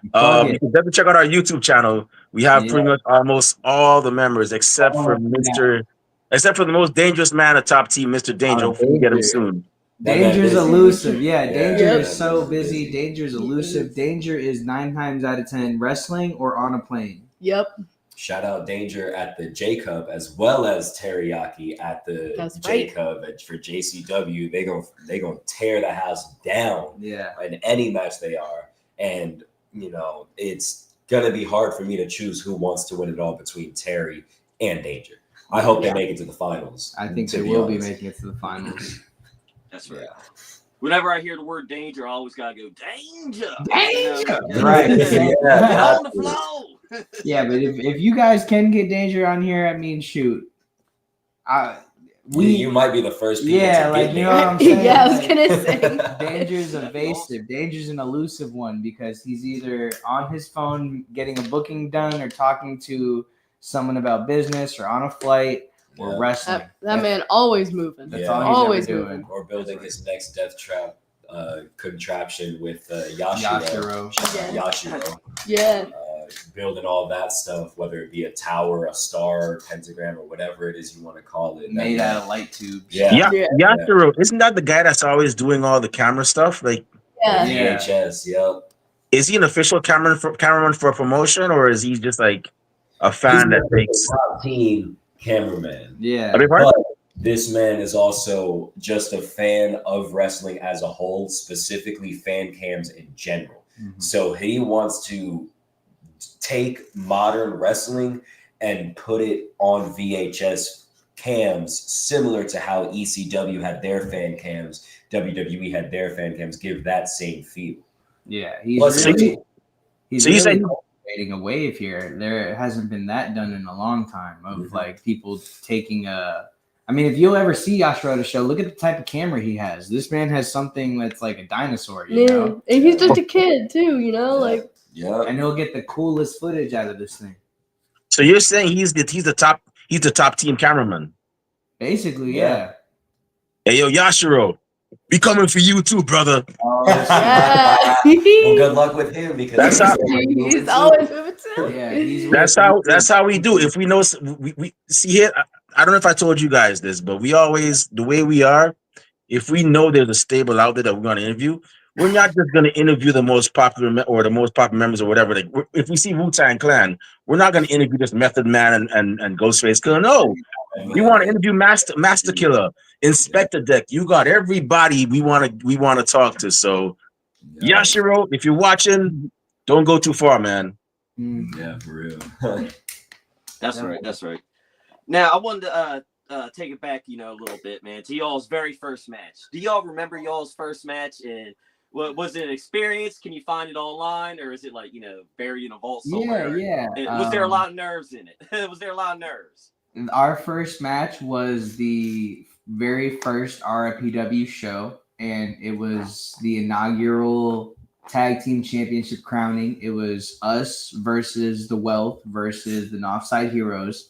You can definitely check out our YouTube channel. We have pretty much almost all the members except for the most dangerous man of Top Team, Mr. Danger. Hopefully we get him soon.
Danger's elusive. Yeah, Danger is so busy. Danger's elusive. Danger is 9 times out of 10 wrestling or on a plane.
Yep.
Shout out Danger at the J-Cub as well as Teriyaki at the J-Cub for JCW. They gonna tear the house down.
Yeah.
In any match they are. And, it's going to be hard for me to choose who wants to win it all between Terry and Danger. I hope they make it to the finals.
I think they will be making it to the finals.
That's right. Whenever I hear the word danger, I always gotta go danger.
Right.
On the flow.
Yeah, but if you guys can get Danger on here, I mean, shoot,
you might be the first people to get
you know what I'm saying?
Yeah, I was gonna say.
Danger's evasive. Danger's an elusive one because he's either on his phone getting a booking done or talking to someone about business or on a flight. Or wrestling.
That man always moving.
That's all he's
always
ever doing.
Or building his next death trap contraption with Yashiro.
Yeah.
Building all that stuff, whether it be a tower, a star, pentagram, or whatever it is you want to call it.
Made out of light tubes.
Yashiro, isn't that the guy that's always doing all the camera stuff? Like
VHS, yep.
Is he an official cameraman for a promotion, or is he just like a fan that takes
Top Team cameraman?
Yeah.
But this man is also just a fan of wrestling as a whole, specifically fan cams in general.
Mm-hmm.
So he wants to take modern wrestling and put it on VHS cams, similar to how ECW had their fan cams, WWE had their fan cams, give that same feel.
Yeah, he's creating a wave here. There hasn't been that done in a long time of like people taking I mean, if you'll ever see Yashiro at a show, look at the type of camera he has. This man has something that's like a dinosaur, you know?
And he's just a kid too,
and he'll get the coolest footage out of this thing.
So you're saying he's the top team cameraman?
Basically, yeah.
Hey yo, Yashiro, we coming for you too, brother.
Yeah.
Well, good luck with him because
that's how
he's always moving too.
Yeah,
that's how we do. If we know we see here, I don't know if I told you guys this, but we always, the way we are, if we know there's a stable out there that we're going to interview, we're not just going to interview the most popular or the most popular members or whatever. Like, if we see Wu-Tang Clan, we're not going to interview just Method Man and Ghostface Killer. No, we want to interview Master Killer, Inspector Deck. You got everybody we want to talk to. So, Yashiro, if you're watching, don't go too far, man.
Yeah, for real.
That's right. Now I wanted to take it back, a little bit, man, to y'all's very first match. Do y'all remember y'all's first match? And was it an experience? Can you find it online, or is it like buried in a vault somewhere?
Yeah.
Was there a lot of nerves in it? Was there a lot of nerves?
Our first match was the very first RIPW show, and it was the inaugural tag team championship crowning. It was us versus the Wealth versus the Offside Heroes.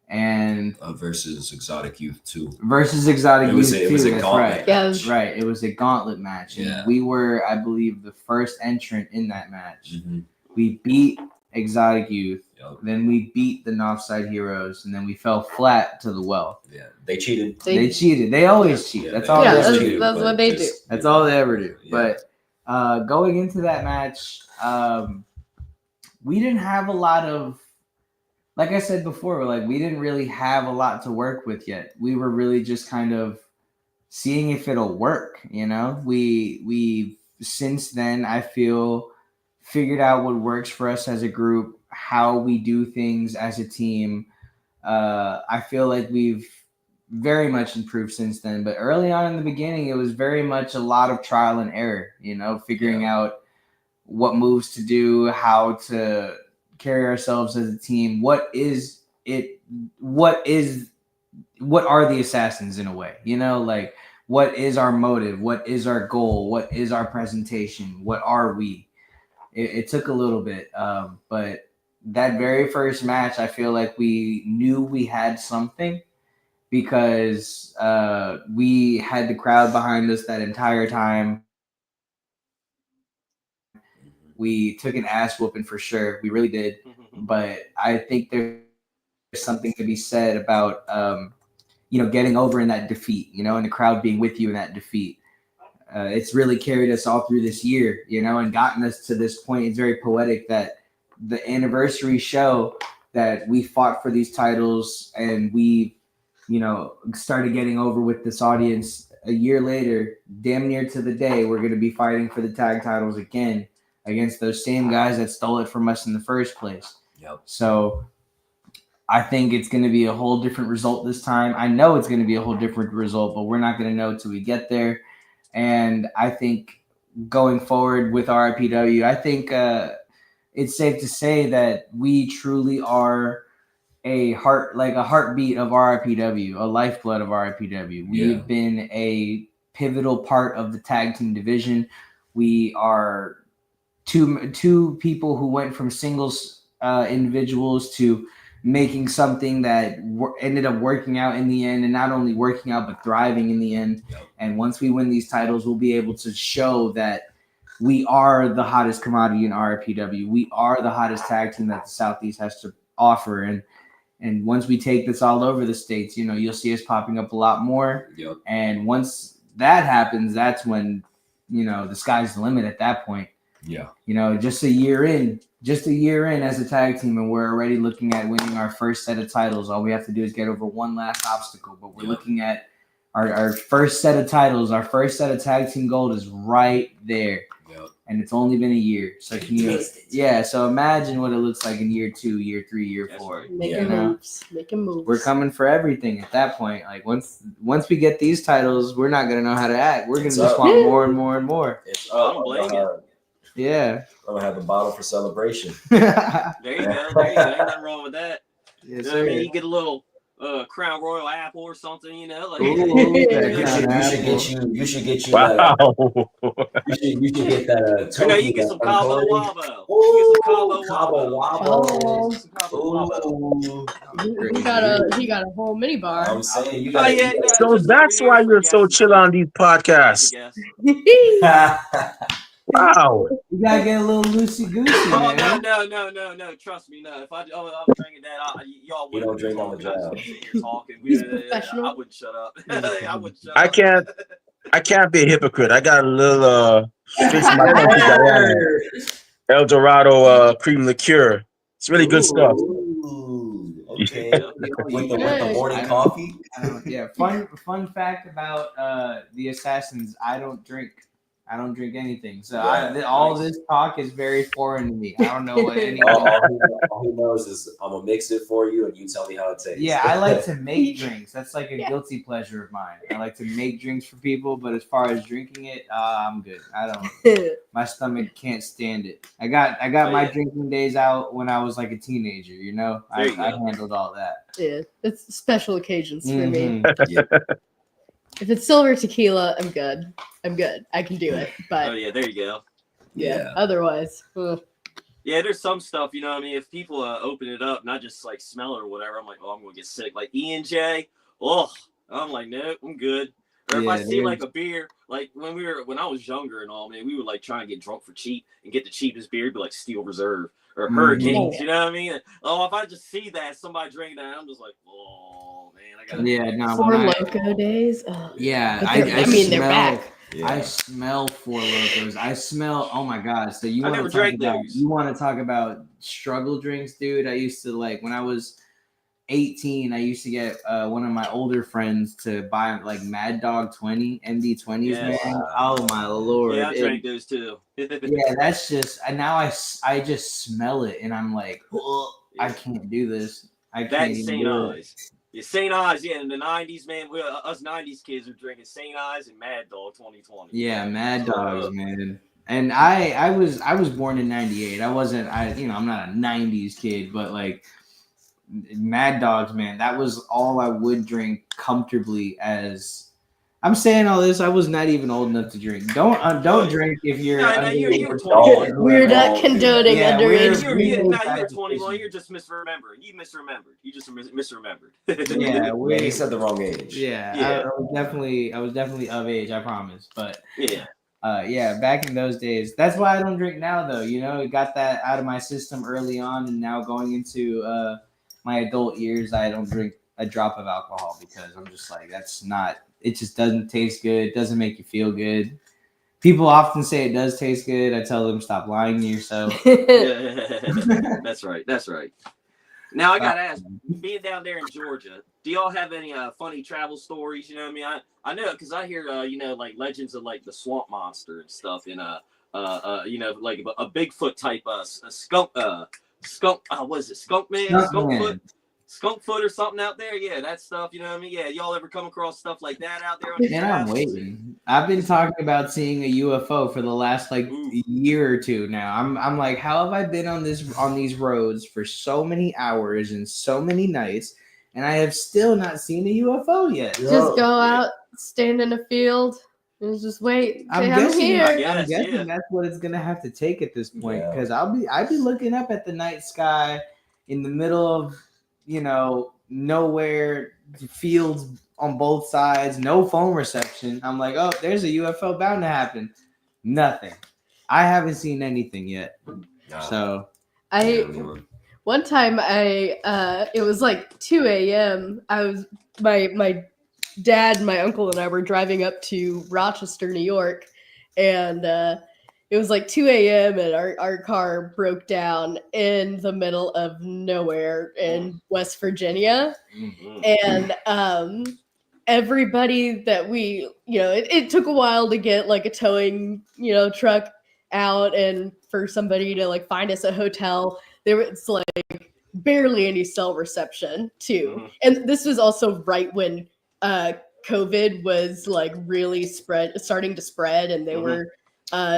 And
versus Exotic Youth 2.
Versus Exotic Youth 2.
It was a
that's
gauntlet
right.
match.
Right. It was a gauntlet match. And we were, I believe, the first entrant in that match.
Mm-hmm.
We beat Exotic Youth.
Yep.
Then we beat the Offside Heroes. And then we fell flat to the Wealth.
Yeah. They cheated.
They cheated. They always cheat. That's all
they
ever
do. That's what they do.
That's all they ever do.
Yeah.
But going into that match, we didn't have a lot of, like I said before, we didn't really have a lot to work with yet. We were really just kind of seeing if it'll work, We since then, I feel, figured out what works for us as a group, how we do things as a team. I feel like we've very much improved since then. But early on in the beginning, it was very much a lot of trial and error, figuring out what moves to do, how to carry ourselves as a team. What are the assassins in a way? What is our motive? What is our goal? What is our presentation? What are we? It took a little bit, but that very first match, I feel like we knew we had something because we had the crowd behind us that entire time. We took an ass whooping for sure. We really did. But I think there's something to be said about, getting over in that defeat, and the crowd being with you in that defeat. It's really carried us all through this year, and gotten us to this point. It's very poetic that the anniversary show that we fought for these titles and we, started getting over with this audience a year later, damn near to the day, we're going to be fighting for the tag titles again against those same guys that stole it from us in the first place.
Yep.
So I think it's going to be a whole different result this time. I know it's going to be a whole different result, but we're not going to know until we get there. And I think going forward with RIPW, I think it's safe to say that we truly are a heartbeat of RIPW, a lifeblood of RIPW. We've been a pivotal part of the tag team division. We are two people who went from singles individuals to making something that ended up working out in the end, and not only working out but thriving in the end.
Yep.
And once we win these titles, we'll be able to show that we are the hottest commodity in RIPW. We are the hottest tag team that the Southeast has to offer. And once we take this all over the states, you'll see us popping up a lot more.
Yep.
And once that happens, that's when the sky's the limit at that point.
Yeah.
Just a year in as a tag team, and we're already looking at winning our first set of titles. All we have to do is get over one last obstacle, but we're looking at our first set of titles. Our first set of tag team gold is right there.
Yep.
And it's only been a year. So so imagine what it looks like in year 2, year 3, year 4.
Making moves.
We're coming for everything at that point. Like once we get these titles, we're not gonna know how to act. We're gonna just want more and more and more.
It's
I don't blame you.
Yeah.
I'm gonna have a bottle for celebration.
Yes,
There you go. Ain't nothing wrong with that.
sir.
You get a little Crown Royal apple or something,
Ooh,
You should get you
Wow.
you should get that.
you get some Cabo Wabo.
Ooh,
Cabo Wabo.
Oh.
Wabo.
He got a whole mini bar.
I'm saying you got.
So that's why you're so chill on these podcasts. Wow.
You gotta get a little loosey goosey,
Oh
man.
no! Trust me, no. If I'm drinking that, y'all
You don't drink on the job.
You're talking.
He's professional.
I wouldn't shut up. I wouldn't shut
I
up.
can't. I can't be a hypocrite. I got a little fix my country Diana El Dorado cream liqueur. It's really good stuff.
Ooh, okay. with the morning coffee.
Yeah. Fun fact about the Assassins. I don't drink. I don't drink anything. So
Yeah,
all
nice.
this talk is very foreign to me. I don't know what any.
all he knows is I'm gonna mix it for you, and you tell me how it tastes.
Yeah, I like to make drinks. That's like a
Yeah.
guilty pleasure of mine. I like to make drinks for people, but as far as drinking it, I'm good. I don't. My stomach can't stand it. I got
Oh,
my
yeah.
drinking days out when I was like a teenager. You know,
There you
I
go.
handled all that.
Yeah, it's special occasions for me.
Mhm.
Yeah.
If it's silver tequila, I'm good. I can do it. But
Oh yeah, there you go.
yeah,
Yeah.
otherwise, ugh.
Yeah, there's some stuff, you know what I mean? If people open it up, not just like smell it or whatever, I'm like, oh, I'm going to get sick. Like E&J, oh, I'm like, no, I'm good. Or if I
Yeah,
see like
there's-
a beer, like when I was younger and all, man, we would like try and get drunk for cheap and get the cheapest beer, be like Steel Reserve or Hurricanes,
Mhm.
you know what I mean? Oh, if I just see that, somebody drink that, I'm just like, oh, man, I got to
Yeah, no,
Four
when
Loco days. Ugh.
yeah,
But
I
I mean, they're
smell.
back.
Yeah.
I smell Four Locos. I smell. Oh my god! So you
I
want
never
to talk
drank
about?
those.
You want to talk about struggle drinks, dude? I used to like when I was 18. I used to get one of my older friends to buy like Mad Dog 20 MD20s,
Yes.
man. Oh my lord!
Yeah, I drank those too.
Yeah, that's just. And now I just smell it, and I'm like, "Ugh, I
Yeah.
can't do this. I
That
can't
and
even
St.
do it.
Eyes. Yeah, St. Eyes, yeah, in the 90s, man, us 90s kids are drinking St. Eyes and Mad Dog 2020.
Yeah, Mad Dogs,
Uh,
man. And I was born in '98. I wasn't I'm not a '90s kid, but like Mad Dogs, man, that was all I would drink comfortably. As I'm saying all this, I was not even old enough to drink. Don't drink if you're
No, you were 21.
We're not
Oh,
condoning
Yeah,
underage.
You were,
we
yeah,
made
no, you
bad
were 21.
decisions.
You're just misremembering. You misremembered. You just misremembered.
Yeah,
Man, he said the wrong age.
yeah.
Yeah.
I was definitely of age. I promise, but.
Yeah.
Yeah, back in those days. That's why I don't drink now, though. You know, it got that out of my system early on, and now going into my adult years, I don't drink a drop of alcohol because I'm just like, that's not. It just doesn't taste good. It doesn't make you feel good. People often say it does taste good. I tell them stop lying to yourself.
That's right. That's right. Now I gotta ask, being down there in Georgia, do y'all have any funny travel stories? You know what I mean? I know because I hear like legends of like the swamp monster and stuff, and like a Bigfoot type a skunk what is it, skunk man, skunk foot or something out there. Yeah, that stuff. You know what I mean? Yeah, y'all ever come across stuff like that out there on these
Man, I'm
travels?
waiting. I've been talking about seeing a UFO for the last like year or two now. I'm like, how have I been on these roads for so many hours and so many nights, and I have still not seen a UFO yet?
Just go out, stand in a field, and just wait.
I'm
Say,
guessing,
here.
I'm guessing that's what it's gonna have to take at this point
Yeah.
because I'd be looking up at the night sky in the middle of nowhere, fields on both sides, no phone reception. I'm like, oh, there's a UFO bound to happen. Nothing. I haven't seen anything yet.
Nah.
So
One time it was like 2 a.m. I was my dad, my uncle, and I were driving up to Rochester, New York, and it was like 2 a.m. and our car broke down in the middle of nowhere in West Virginia. And everybody that it took a while to get like a towing, truck out and for somebody to like find us a hotel. There was like barely any cell reception too. And this was also right when COVID was like really starting to spread, and they were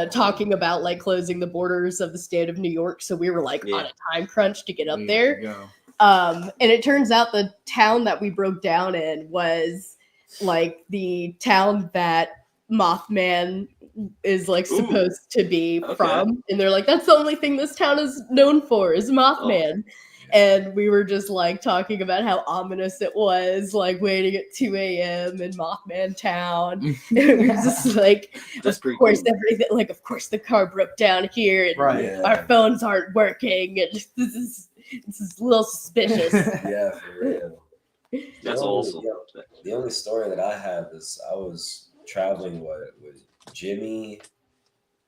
talking about like closing the borders of the state of New York. So we were like on a time crunch to get up there. And it turns out the town that we broke down in was like the town that Mothman is like supposed to be from. And they're like, that's the only thing this town is known for is Mothman. And we were just like talking about how ominous it was, like waiting at 2 a.m. in Mothman Town. And we were just like, of course, everything, like, of course, the car broke down here, and our phones aren't working, and this is a little suspicious.
Yeah, for real.
That's awesome.
The only story that I have is I was traveling with Jimmy,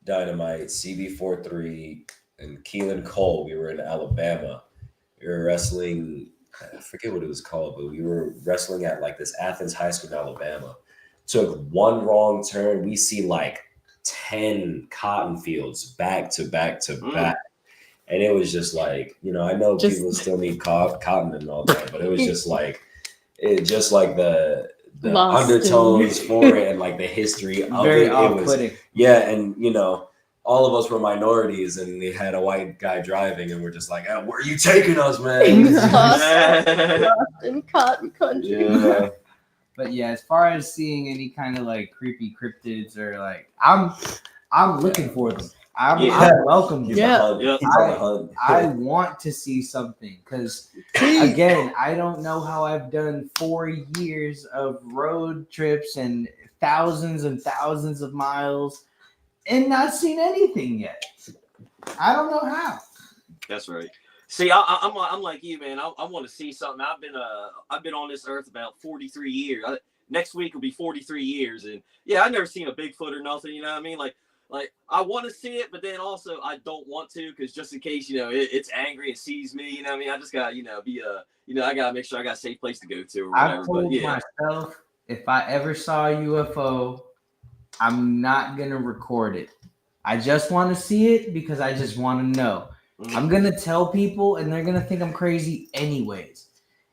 Dynamite, CB43, and Keelan Cole. We were in Alabama. We were wrestling, I forget what it was called, but we were wrestling at like this Athens high school in Alabama. Took one wrong turn. We see like 10 cotton fields back to back to back. And it was just like, I know people still need cotton and all that, but it was just like, the undertones for it and like the history of
Very
it.
off-putting.
And all of us were minorities, and they had a white guy driving, and we're just like, oh, where are you taking us, man?
Lost in cotton country.
Yeah.
But yeah, as far as seeing any kind of like creepy cryptids or like, I'm looking for them. I'm welcome.
He's
Yeah.
on the hunt.
I want to see something because again, I don't know how I've done 4 years of road trips and thousands of miles and not seen anything yet. I don't know how.
That's right. See, I'm like you, man. I want to see something. I've been on this earth about 43 years. Next week will be 43 years, and yeah, I've never seen a Bigfoot or nothing. You know what I mean? Like I want to see it, but then also I don't want to, because just in case it's angry and sees me. You know what I mean? I just got be I gotta make sure I got a safe place to go to or whatever.
I told myself if I ever saw a UFO, I'm not gonna record it. I just want to see it because I just want to know. I'm going to tell people and they're going to think I'm crazy anyways.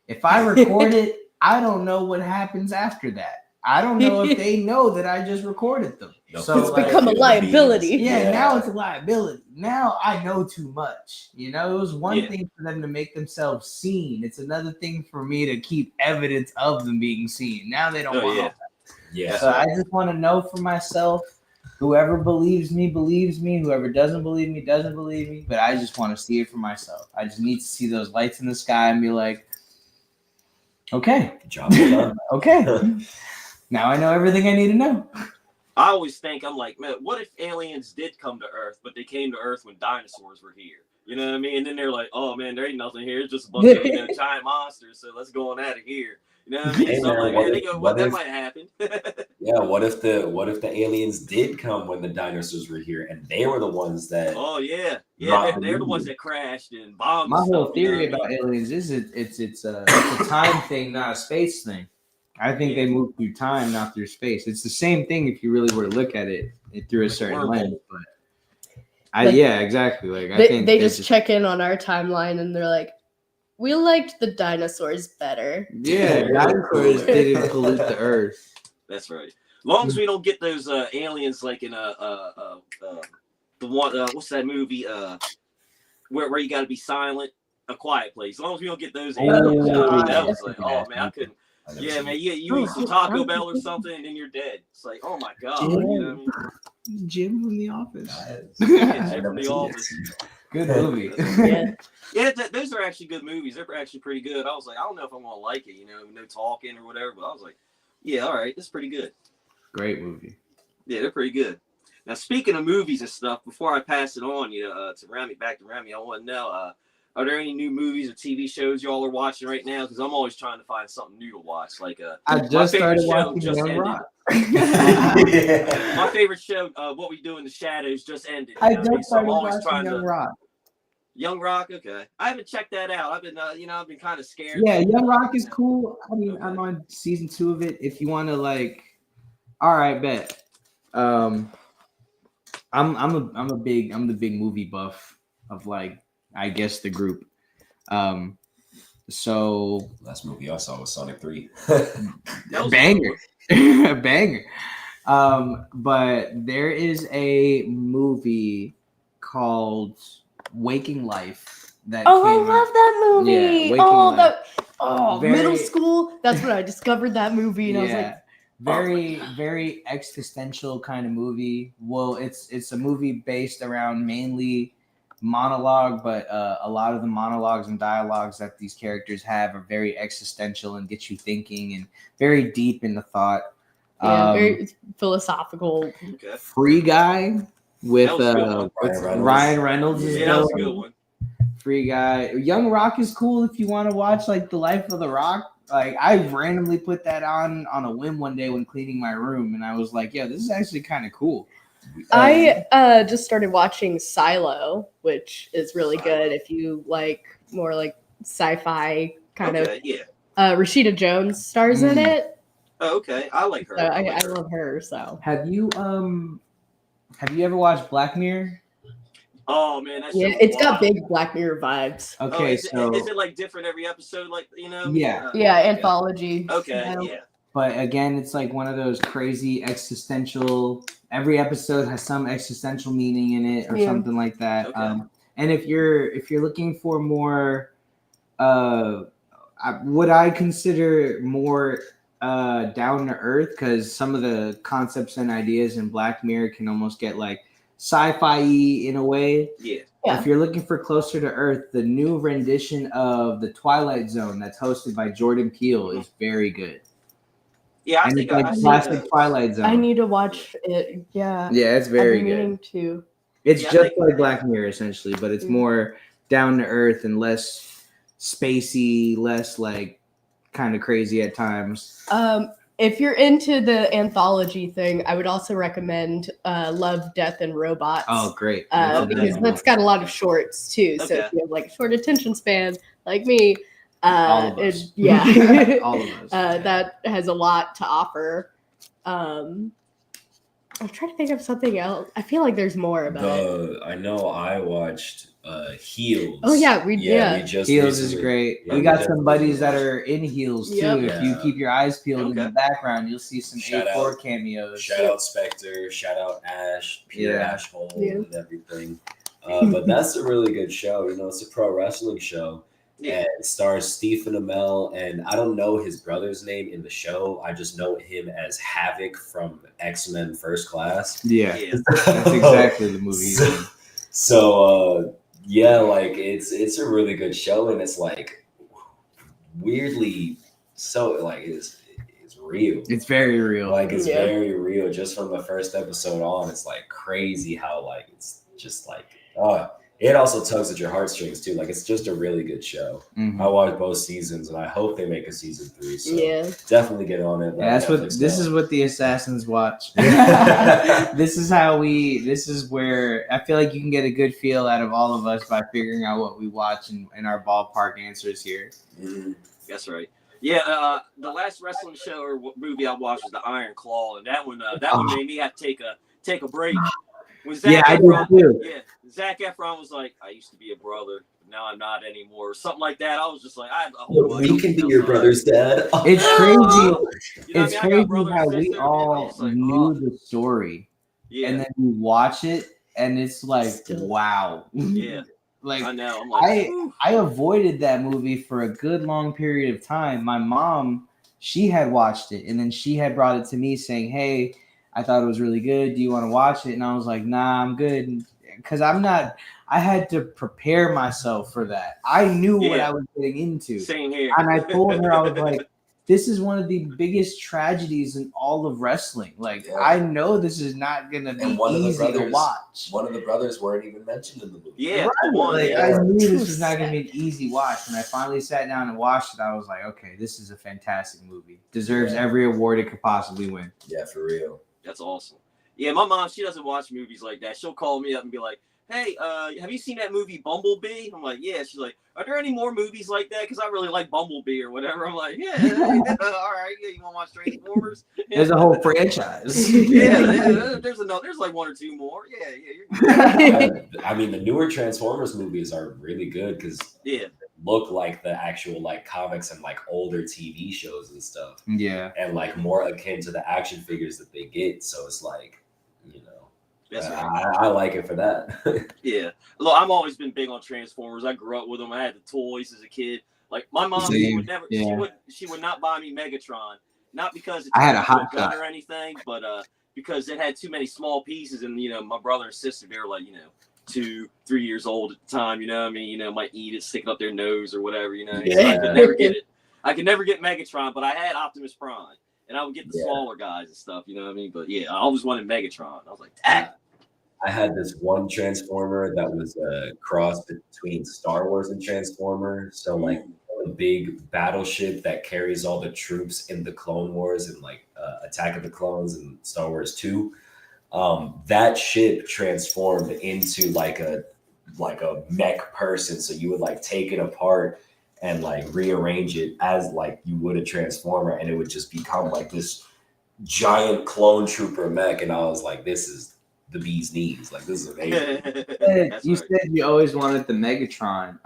If I record it, I don't know what happens after that. I don't know if they know that I just recorded them. So
it's become a liability.
Yeah, now it's a liability. Now I know too much. It was one thing for them to make themselves seen. It's another thing for me to keep evidence of them being seen. Now they don't want that.
Yeah.
So I just want to know for myself. Whoever believes me, believes me. Whoever doesn't believe me, doesn't believe me. But I just want to see it for myself. I just need to see those lights in the sky and be like, okay.
Job done.
Okay. Now I know everything I need to know.
I always think, I'm like, man, what if aliens did come to Earth, but they came to Earth when dinosaurs were here? You know what I mean? And then they're like, oh, man, there ain't nothing here. It's just a bunch of giant monsters. So let's go on out of here. You know what I mean?
Hey,
so I'm
man,
like, they go, that might happen.
Yeah, what if the aliens did come when the dinosaurs were here, and they were the ones that?
Oh yeah, they're the ones that crashed and bombed.
My
and
whole
stuff,
theory about aliens is it's a time thing, not a space thing. I think they move through time, not through space. It's the same thing if you really were to look at it through a certain lens. But exactly. Like I think
they just check in on our timeline and they're like, we liked the dinosaurs better.
Yeah, dinosaurs didn't pollute the earth.
That's right. As long as we don't get those aliens like in the one what's that movie where you got to be silent, A Quiet Place. As long as we don't get those aliens, that was like, oh man, I couldn't. Yeah, man, you eat some Taco Bell or something and then you're dead. It's like, oh my god, you know what I mean?
Jim from The Office.
Jim from The Office.
Good movie.
Yeah, those are actually good movies. They're actually pretty good. I was like, I don't know if I'm gonna like it, no talking or whatever, but I was like, yeah, all right, this is pretty good.
Great movie.
Yeah, they're pretty good. Now, speaking of movies and stuff, before I pass it on, to Rami, I want to know, are there any new movies or TV shows y'all are watching right now? Because I'm always trying to find something new to watch. Like,
I just started watching Young Rock.
My favorite show, What We Do in the Shadows, just ended.
I just started watching Young Rock.
Young Rock, okay. I haven't checked that out. I've been, I've been kind of scared.
Yeah, Young Rock is cool. I mean, I'm on season 2 of it. If you want to, like, all right, bet. I'm the big movie buff of, like, I guess the group. So
last movie I saw was Sonic 3.
Banger. A banger. But there is a movie called Waking Life that
I love that movie.
Yeah,
middle school. That's when I discovered that movie, and I was like,
very, very existential kind of movie. Well, it's a movie based around mainly monologue, but a lot of the monologues and dialogues that these characters have are very existential and get you thinking and very deep in the thought.
Very philosophical.
Okay.
Free Guy with
Ryan
Ryan Reynolds.
Yeah, that was a good one.
Free Guy. Young Rock is cool if you want to watch like the life of the Rock. Like I randomly put that on a whim one day when cleaning my room, and I was like, "Yeah, this is actually kind of cool."
I just started watching Silo, which is really good if you like more like sci-fi kind of.
Yeah.
Rashida Jones stars in it.
Oh, okay. I like her.
So I love her. So
have you Have you ever watched Black Mirror?
Oh man, that
Yeah,
show's
it's got
wild.
big Black Mirror vibes.
Okay,
is
so
is it like different every episode? Like
Yeah.
Yeah,
okay.
anthology.
Okay,
style.
yeah.
but again, it's like one of those crazy existential. Every episode has some existential meaning in it, or
Yeah.
something like that.
Okay.
And if you're looking for more, what I consider more down to earth, because some of the concepts and ideas in Black Mirror can almost get like sci-fi in a way.
Yeah.
Yeah.
If you're looking for closer to earth, the new rendition of The Twilight Zone that's hosted by Jordan Peele is very good.
Yeah, I
And
think
it's like
I've seen
classic
those.
Twilight Zone.
I need to watch it. Yeah.
Yeah, it's
I've
very
been
good.
meaning to.
It's
Yeah, I
just
think-
like Black Mirror essentially, but it's
Mm.
more down to earth and less spacey, less like kind of crazy at times.
If you're into the anthology thing, I would also recommend Love, Death, and Robots.
Oh, great.
Love,
Because
Death,
that's got a lot of shorts too. So
Okay.
if you have like a short attention span like me,
All of us.
yeah,
All of us.
that has a lot to offer. I'm trying to think of something else. I feel like there's more, but
I know I watched Heels.
Oh, yeah, we
just
Heels is
recently-
great.
yeah,
we got
just
some buddies that
recently
are in Heels too.
Yep.
If you
Yeah.
keep your eyes peeled in
Okay.
the background, you'll see some
Shout
A4
out.
cameos.
Shout out Spectre, shout out Ash, Peter
Yeah.
Ashhole,
Yeah.
and everything. But that's a really good show. You know, it's a pro wrestling show.
Yeah.
And it stars Stephen Amell, and I don't know his brother's name in the show. I just know him as Havoc from X-Men First Class.
Yeah,
Yeah.
that's exactly the movie. he's in.
So yeah, like it's a really good show, and it's like weirdly so like it's real.
It's very real.
Like it's
Yeah.
very real. Just from the first episode on, it's like crazy how like it's just like it also tugs at your heartstrings too. Like it's just a really good show.
Mhm.
I watched both seasons, and I hope they make a season 3. So
yeah.
definitely get on it.
Yeah, that's what this is what the assassins watch.
Yeah.
This is where I feel like you can get a good feel out of all of us by figuring out what we watch and our ballpark answers here.
Mhm.
That's right. Yeah, the last wrestling show or movie I watched was The Iron Claw, and that one made me have to take a break. When Zac
Yeah, I did
Efron,
too.
yeah, Zac Efron was like, "I used to be a brother, but now I'm not anymore," or something like that. I was just like, "I have a whole bunch
We
of
can be
stuff
your
on.
brother's dad.
It's
No!
crazy.
You know
It's
what I mean? I got
crazy
brother and
how we
sister, and I
all
was like,
knew the story,
Yeah,
and then you watch it, and it's like,
Still.
wow.
yeah,
Like
I know. I'm like, "Ooh."
I avoided that movie for a good long period of time. My mom, she had watched it, and then she had brought it to me saying, "Hey, I thought it was really good. Do you want to watch it?" And I was like, "Nah, I'm good," because I'm not. I had to prepare myself for that. I knew what
Yeah.
I was getting into,
Same here.
and I told her, I was like, "This is one of the biggest tragedies in all of wrestling. Like,
Yeah.
I know this is not gonna be
And one of the
easy to
brothers-
watch."
One of the brothers weren't even mentioned in the movie.
Yeah,
Right,
the one,
like,
yeah.
I knew
Too
this was not going to be
sad.
an easy watch. When I finally sat down and watched it, I was like, okay, this is a fantastic movie. Deserves
Yeah.
every award it could possibly win.
Yeah, for real.
That's awesome. Yeah, my mom, she doesn't watch movies like that. She'll call me up and be like, "Hey, have you seen that movie Bumblebee?" I'm like, "Yeah." She's like, "Are there any more movies like that? Because I really like Bumblebee or whatever." I'm like, "Yeah, all right. Yeah, you want to watch Transformers?"
There's a whole franchise.
yeah, there's like one or two more. Yeah, you're good.
I mean, the newer Transformers movies are really good because
Yeah,
look like the actual like comics and like older TV shows and stuff,
Yeah.
and like more akin to the action figures that they get. So it's like, you know,
that's right.
I like it for that.
Yeah, look, I've always been big on Transformers. I grew up with them. I had the toys as a kid. Like my mom, she
Same,
would never,
yeah.
she would not buy me Megatron, not because it
I had a
turned
Hot
into gun
Shot.
or anything, but because it had too many small pieces, and my brother and sister, they were like 2-3 years old at the time. I mean, might eat it, stick it up their nose or whatever. So I
Yeah.
could never get it. I could never get Megatron, but I had Optimus Prime, and I would get the
Yeah.
smaller guys and stuff. You know what I mean? But yeah, I always wanted Megatron. I was like, "Dang."
I had this one Transformer that was a cross between Star Wars and Transformer. So like a big battleship that carries all the troops in the Clone Wars and like Attack of the Clones and Star Wars 2. That ship transformed into like a mech person. So you would like take it apart and like rearrange it as like you would a Transformer, and it would just become like this giant clone trooper mech. And I was like, this is the bee's knees. Like this is amazing.
That's
You
right.
said you always wanted the Megatron.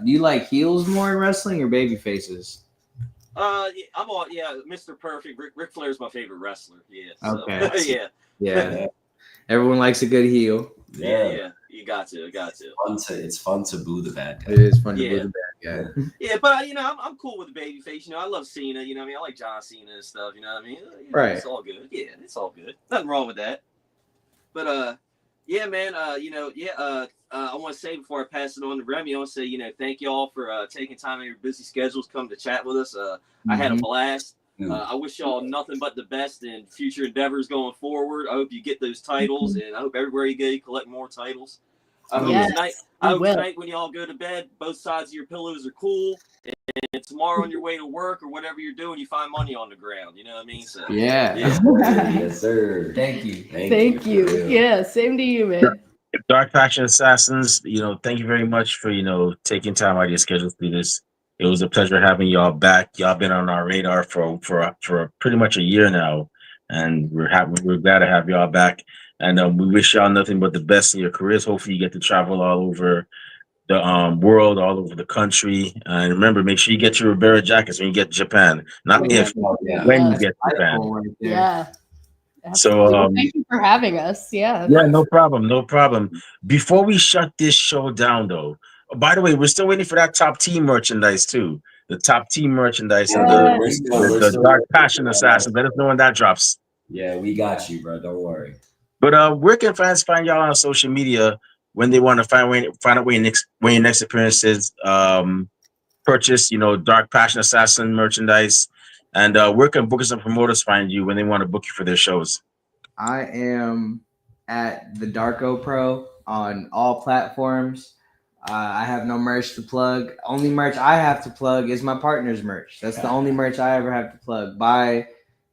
Do you like heels more in wrestling or baby faces?
Yeah, I'm all Mr. Perfect. Ric Flair's my favorite wrestler. Yeah. So,
Okay.
yeah.
Yeah. Everyone likes a good heel.
Yeah. You got to.
It's fun to boo the bad guy.
It is fun to
Yeah.
boo the bad guy.
Yeah, but I'm cool with the baby face. I love Cena. You know what I mean? I like John Cena and stuff. You know what I mean?
Right.
It's all good. Yeah, it's all good. Nothing wrong with that. But yeah, man. I want to say before I pass it on to Remy, I want to say thank you all for taking time in your busy schedules come to chat with us. I had a blast. I wish y'all nothing but the best in future endeavors going forward. I hope you get those titles, and I hope everywhere you go, you collect more titles. I hope tonight when y'all go to bed, both sides of your pillows are cool. And tomorrow on your way to work or whatever you're doing, you find money on the ground. You know what I mean? So
Yeah.
Yes, sir.
Thank you.
Thank you.
for real.
Yeah, same to you, man.
Dark Faction Assassins, thank you very much for, taking time out of your schedule to do this. It was a pleasure having y'all back. Y'all been on our radar for pretty much a year now, and we're glad to have y'all back. And we wish y'all nothing but the best in your careers. Hopefully, you get to travel all over the world, all over the country. And remember, make sure you get your Ribera jackets when you get to Japan. Not
Yeah.
if, when you get to Japan.
Yeah.
So,
Well, thank you for having us. Yeah.
Yeah, no problem. Before we shut this show down, though, by the way, we're still waiting for that top team merchandise too. The top team merchandise and
Yeah.
We're
the
still
Dark
working
Passion
on that.
Assassin. Let us know when that drops.
Yeah, we got you, bro. Don't worry.
But where can fans find y'all on social media when they want to find out when your next appearance is? Purchase, Dark Passion Assassin merchandise, and where can bookers and promoters find you when they want to book you for their shows?
I am at the Darko Pro on all platforms. I have no merch to plug. Only merch I have to plug is my partner's merch. That's the only merch I ever have to plug. Buy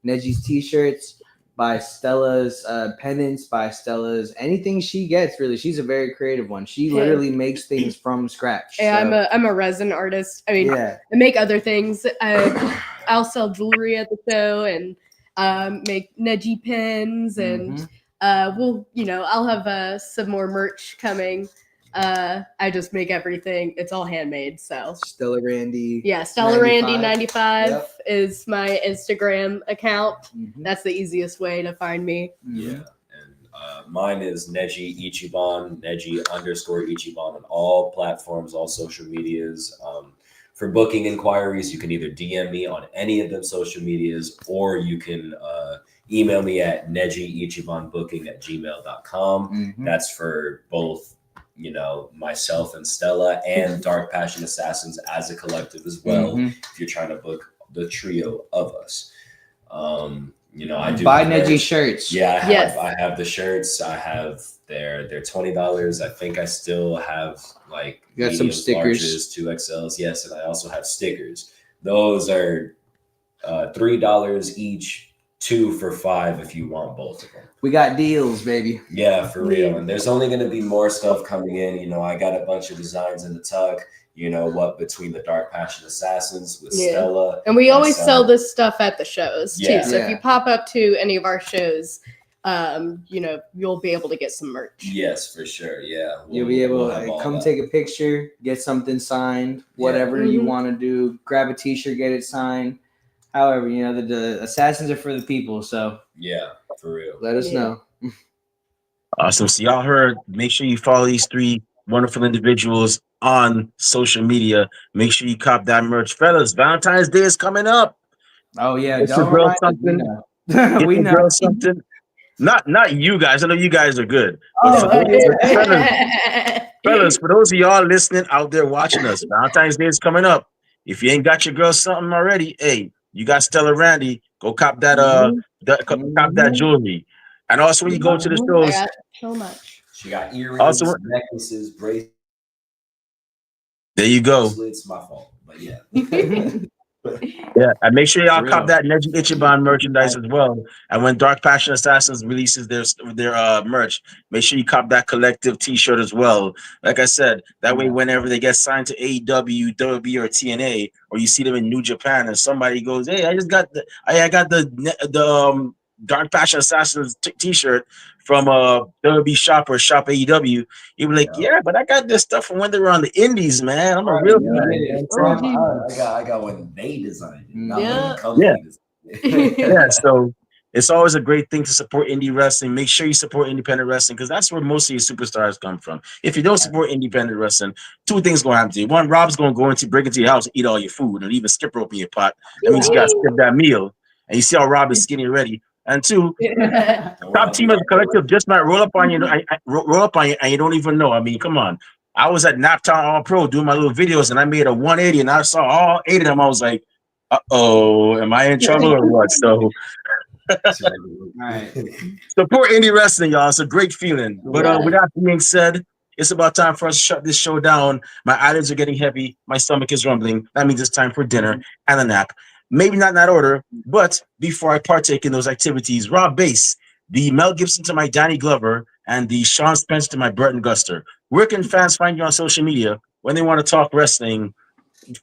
Neji's t-shirts, buy Stella's pennants, buy Stella's anything she gets. Really, she's a very creative one. She literally makes things from scratch.
Yeah, I'm a resin artist. I mean,
yeah.
I make other things. I'll sell jewelry at the show and make Neji pins, and I'll have some more merch coming. I just make everything. It's all handmade. So
Stella Randy.
Yeah, Stella Randy
95.
95
Yep.
is my Instagram account.
Mhm.
That's the easiest way to find me.
Yeah. And mine is Neji Ichiban, Neji_Ichiban on all platforms, all social medias. For booking inquiries, you can either DM me on any of them social medias, or you can email me at nejiichibanbooking@gmail.com.
Mhm.
That's for both, myself and Stella and Dark Passion Assassins as a collective as well.
Mhm.
If you're trying to book the trio of us. I do
buy
merch.
Neji shirts.
Yeah,
Yes.
I have the shirts. I have they're $20. I think I still have like
You got some
mediums,
stickers.
larges, 2XLs. Yes, and I also have stickers. Those are $3 each, 2 for $5 if you want both of them.
We got deals, baby.
Yeah, for real. And there's only going to be more stuff coming in. I got a bunch of designs in the tuck. Between the Dark Passion Assassins with Stella.
And we always
myself.
sell this stuff at the shows too.
Yeah.
So if you pop up to any of our shows, you'll be able to get some merch.
Yes, for sure. Yeah.
You'll be able
we'll have
to
all
come
that.
take a picture, get something signed, whatever you
Mhm.
want to do. Grab a t-shirt, get it signed. However, the assassins are for the people. So
Yeah, for real.
let us
Yeah.
know.
Awesome. So y'all heard. Make sure you follow these three wonderful individuals on social media. Make sure you cop that merch, fellas. Valentine's Day is coming up.
Oh yeah,
Get your
don't
girl
remind us. We
something.
know.
Get
we
your
know.
girl something. Not you guys. I know you guys are good. But
Oh,
for those,
yeah.
fellas, for those of y'all listening out there watching us, Valentine's Day is coming up. If you ain't got your girl something already, hey, you got Stella Randy. Go cop that cop that jewelry. And also when you go to the
I
shows,
got so much.
She got earrings,
Also-
necklaces, bracelets.
there you go.
It's my fault, but yeah.
Yeah, and make sure y'all
For
cop
real.
that Neji Ichiban merchandise as well. And when Dark Passion Assassins releases their merch, make sure you cop that collective T-shirt as well. Like I said, that way whenever they get signed to AEW, WWE, or TNA, or you see them in New Japan, and somebody goes, "Hey, I got the Dark Passion Assassins t-shirt from WB Shop or Shop AEW, you'd be like,
Yeah.
yeah, but I got this stuff from when they were on the indies, man. I'm a
Right,
real
yeah,
fan.
Yeah.
and
Oh,
same, I got when they designed it, not when
Yeah.
the company designed it.
Yeah, so it's always a great thing to support indie wrestling. Make sure you support independent wrestling because that's where most of your superstars come from. If you don't support independent wrestling, two things gonna happen to you. One, Rob's gonna break into your house and eat all your food and even skip rope in your pot. That means you gotta skip that meal. And you see how Rob is skinny already. And two,
Yeah.
And when
top
I do
team as
my
a collective just might roll up on you. Roll up on you, and you don't even know. I mean, come on. I was at Naptown All Pro doing my little videos, and I made a 180, and I saw all 8 of them. I was like, "Uh-oh, am I in trouble or what?" So
Right.
support indie wrestling, y'all. It's a great feeling. But with that being said, it's about time for us to shut this show down. My eyelids are getting heavy. My stomach is rumbling. That means it's time for dinner and a nap. Maybe not in that order, but before I partake in those activities, Rob Bass, the Mel Gibson to my Danny Glover, and the Sean Spence to my Burton Guster. Where can fans find you on social media when they want to talk wrestling,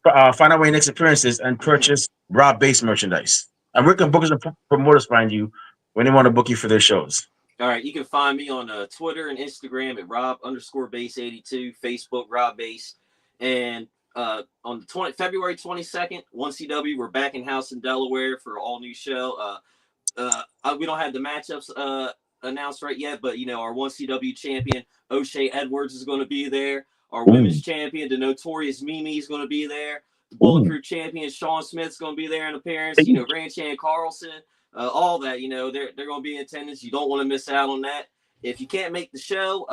find out where your next appearances, and purchase Rob Bass merchandise? And where can bookers and promoters find you when they want to book you for their shows?
All right, you can find me on Twitter and Instagram at Rob_Base82, Facebook Rob Base, and on the February 22nd, 1CW, we're back in house in Delaware for an all new show. We don't have the matchups announced right yet, but our 1CW champion O'Shea Edwards is going to be there. Our women's champion, the Notorious Mimi, is going to be there. The Bullet Crew champion Sean Smith's going to be there in appearance. Ranchan Carlson. All that, they're going to be in attendance. You don't want to miss out on that. If you can't make the show,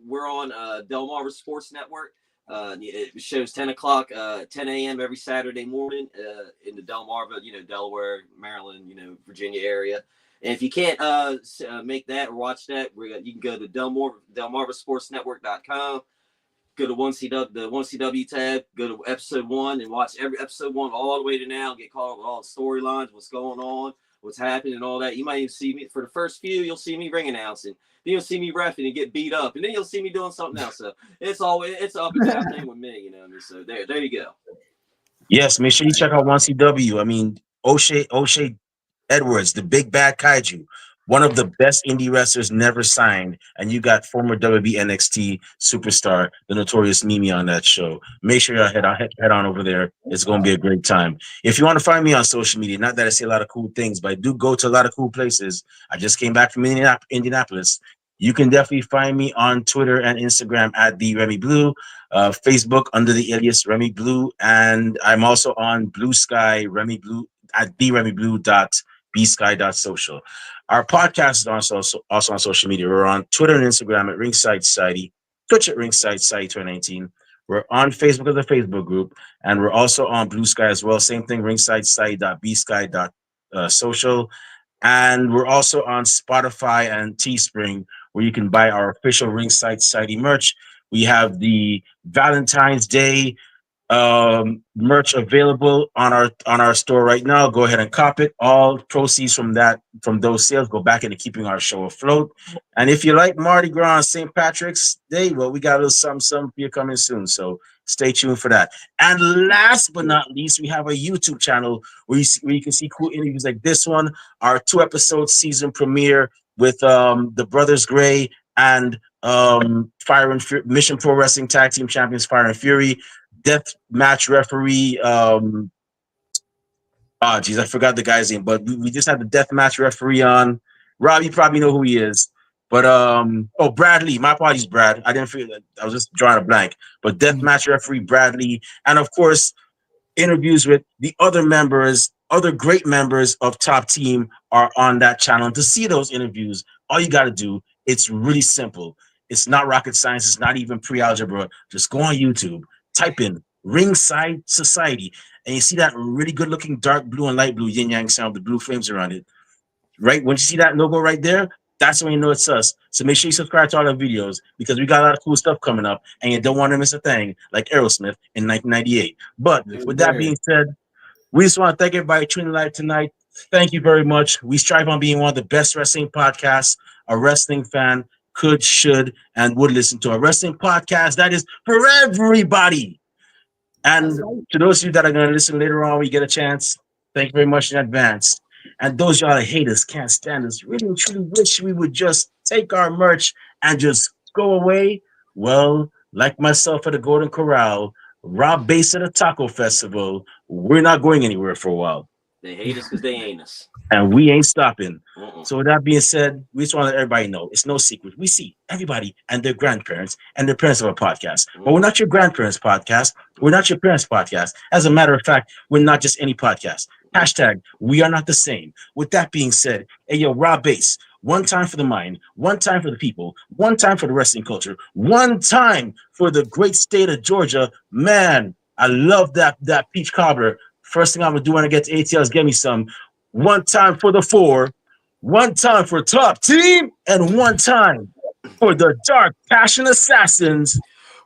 we're on Delmarva Sports Network. It shows 10 o'clock, 10 a.m. every Saturday morning in the Delmarva, Delaware, Maryland, Virginia area. And if you can't make that or watch that, you can go to DelmarvaSportsNetwork.com. Go to the 1CW tab, go to episode 1 and watch every episode 1 all the way to now. Get caught up with all the storylines, what's going on, what's happening, and all that. You might even see me for the first few. You'll see me ring announcing. Then you'll see me reffing and get beat up, and then you'll see me doing something else. So it's up and down thing with me, you know what I mean? So there you go.
Yes, make sure you check out 1CW. I mean, O'Shea Edwards, the big bad kaiju, one of the best indie wrestlers never signed. And you got former WB NXT superstar, the Notorious Mimi, on that show. Make sure you head on over there. It's going to be a great time. If you want to find me on social media, not that I say a lot of cool things, but I do go to a lot of cool places. I just came back from Indianapolis. You can definitely find me on Twitter and Instagram at the Remy Blue, Facebook under the alias Remy Blue, and I'm also on Blue Sky Remy Blue at theremyblue.bsky.social. Our podcast is also on social media. We're on Twitter and Instagram at Ringside Society, Twitch at Ringside Society 2019. We're on Facebook as a Facebook group, and we're also on Blue Sky as well. Same thing, Ringside Society.bsky.social. And we're also on Spotify and Teespring, where you can buy our official Ringside Society merch. We have the Valentine's Day merch available on our store right now. Go ahead and cop it. All proceeds from those sales go back into keeping our show afloat. And if you like Mardi Gras on St. Patrick's Day, well, we got a little something for you coming soon. So stay tuned for that. And last but not least, we have a YouTube channel where you can see cool interviews like this one, our 2-episode season premiere with the Brothers Gray and Mission Pro Wrestling Tag Team Champions Fire and Fury. Death match referee. I forgot the guy's name, but we just had the death match referee on. Rob, you probably know who he is. But Bradley. My apologies, Brad. I didn't feel that. I was just drawing a blank. But death match referee Bradley, and of course, interviews with the other great members of Top Team are on that channel. And to see those interviews, all you got to do, it's really simple. It's not rocket science. It's not even pre-algebra. Just go on YouTube, type in Ringside Society, and you see that really good-looking dark blue and light blue yin-yang sound, the blue flames around it. Right? When you see that logo right there, that's when you know it's us. So make sure you subscribe to all our videos because we got a lot of cool stuff coming up, and you don't want to miss a thing like Aerosmith in 1998. But with that being said, we just want to thank everybody tuning live tonight. Thank you very much. We strive on being one of the best wrestling podcasts a wrestling fan could, should, and would listen to. A wrestling podcast that is for everybody. And to those of you that are going to listen later on, we get a chance. Thank you very much in advance. And those y'all that hate us, can't stand us, really and truly wish we would just take our merch and just go away. Well, like myself at the Golden Corral, Rob Bass at a taco festival, we're not going anywhere for a while.
They hate us because they ain't us.
And we ain't stopping.
Uh-uh.
So with that being said, we just want to let everybody know it's no secret. We see everybody and their grandparents and their parents of a podcast. But we're not your grandparents' podcast. We're not your parents' podcast. As a matter of fact, we're not just any podcast. Hashtag we are not the same. With that being said, hey yo, Rob Bass, one time for the mind, one time for the people, one time for the wrestling culture, one time for the great state of Georgia. Man, I love that peach cobbler. First thing I'm gonna do when I get to ATL is get me some. One time for the four, one time for top team, and one time for the dark passion assassins.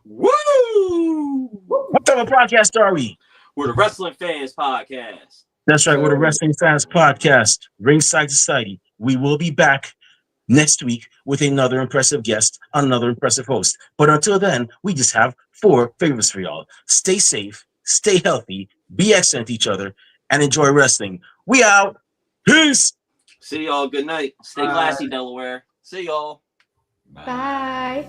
Woo!
What type of podcast are we?
We're the Wrestling Fans Podcast.
That's right, we're the Wrestling Fans Podcast, Ringside Society. We will be back next week with another impressive guest, another impressive host. But until then, we just have 4 favors for y'all. Stay safe, stay healthy, be excellent to each other, and enjoy wrestling. We out. Peace.
See y'all. Good night. Stay classy, Delaware. See y'all.
Bye.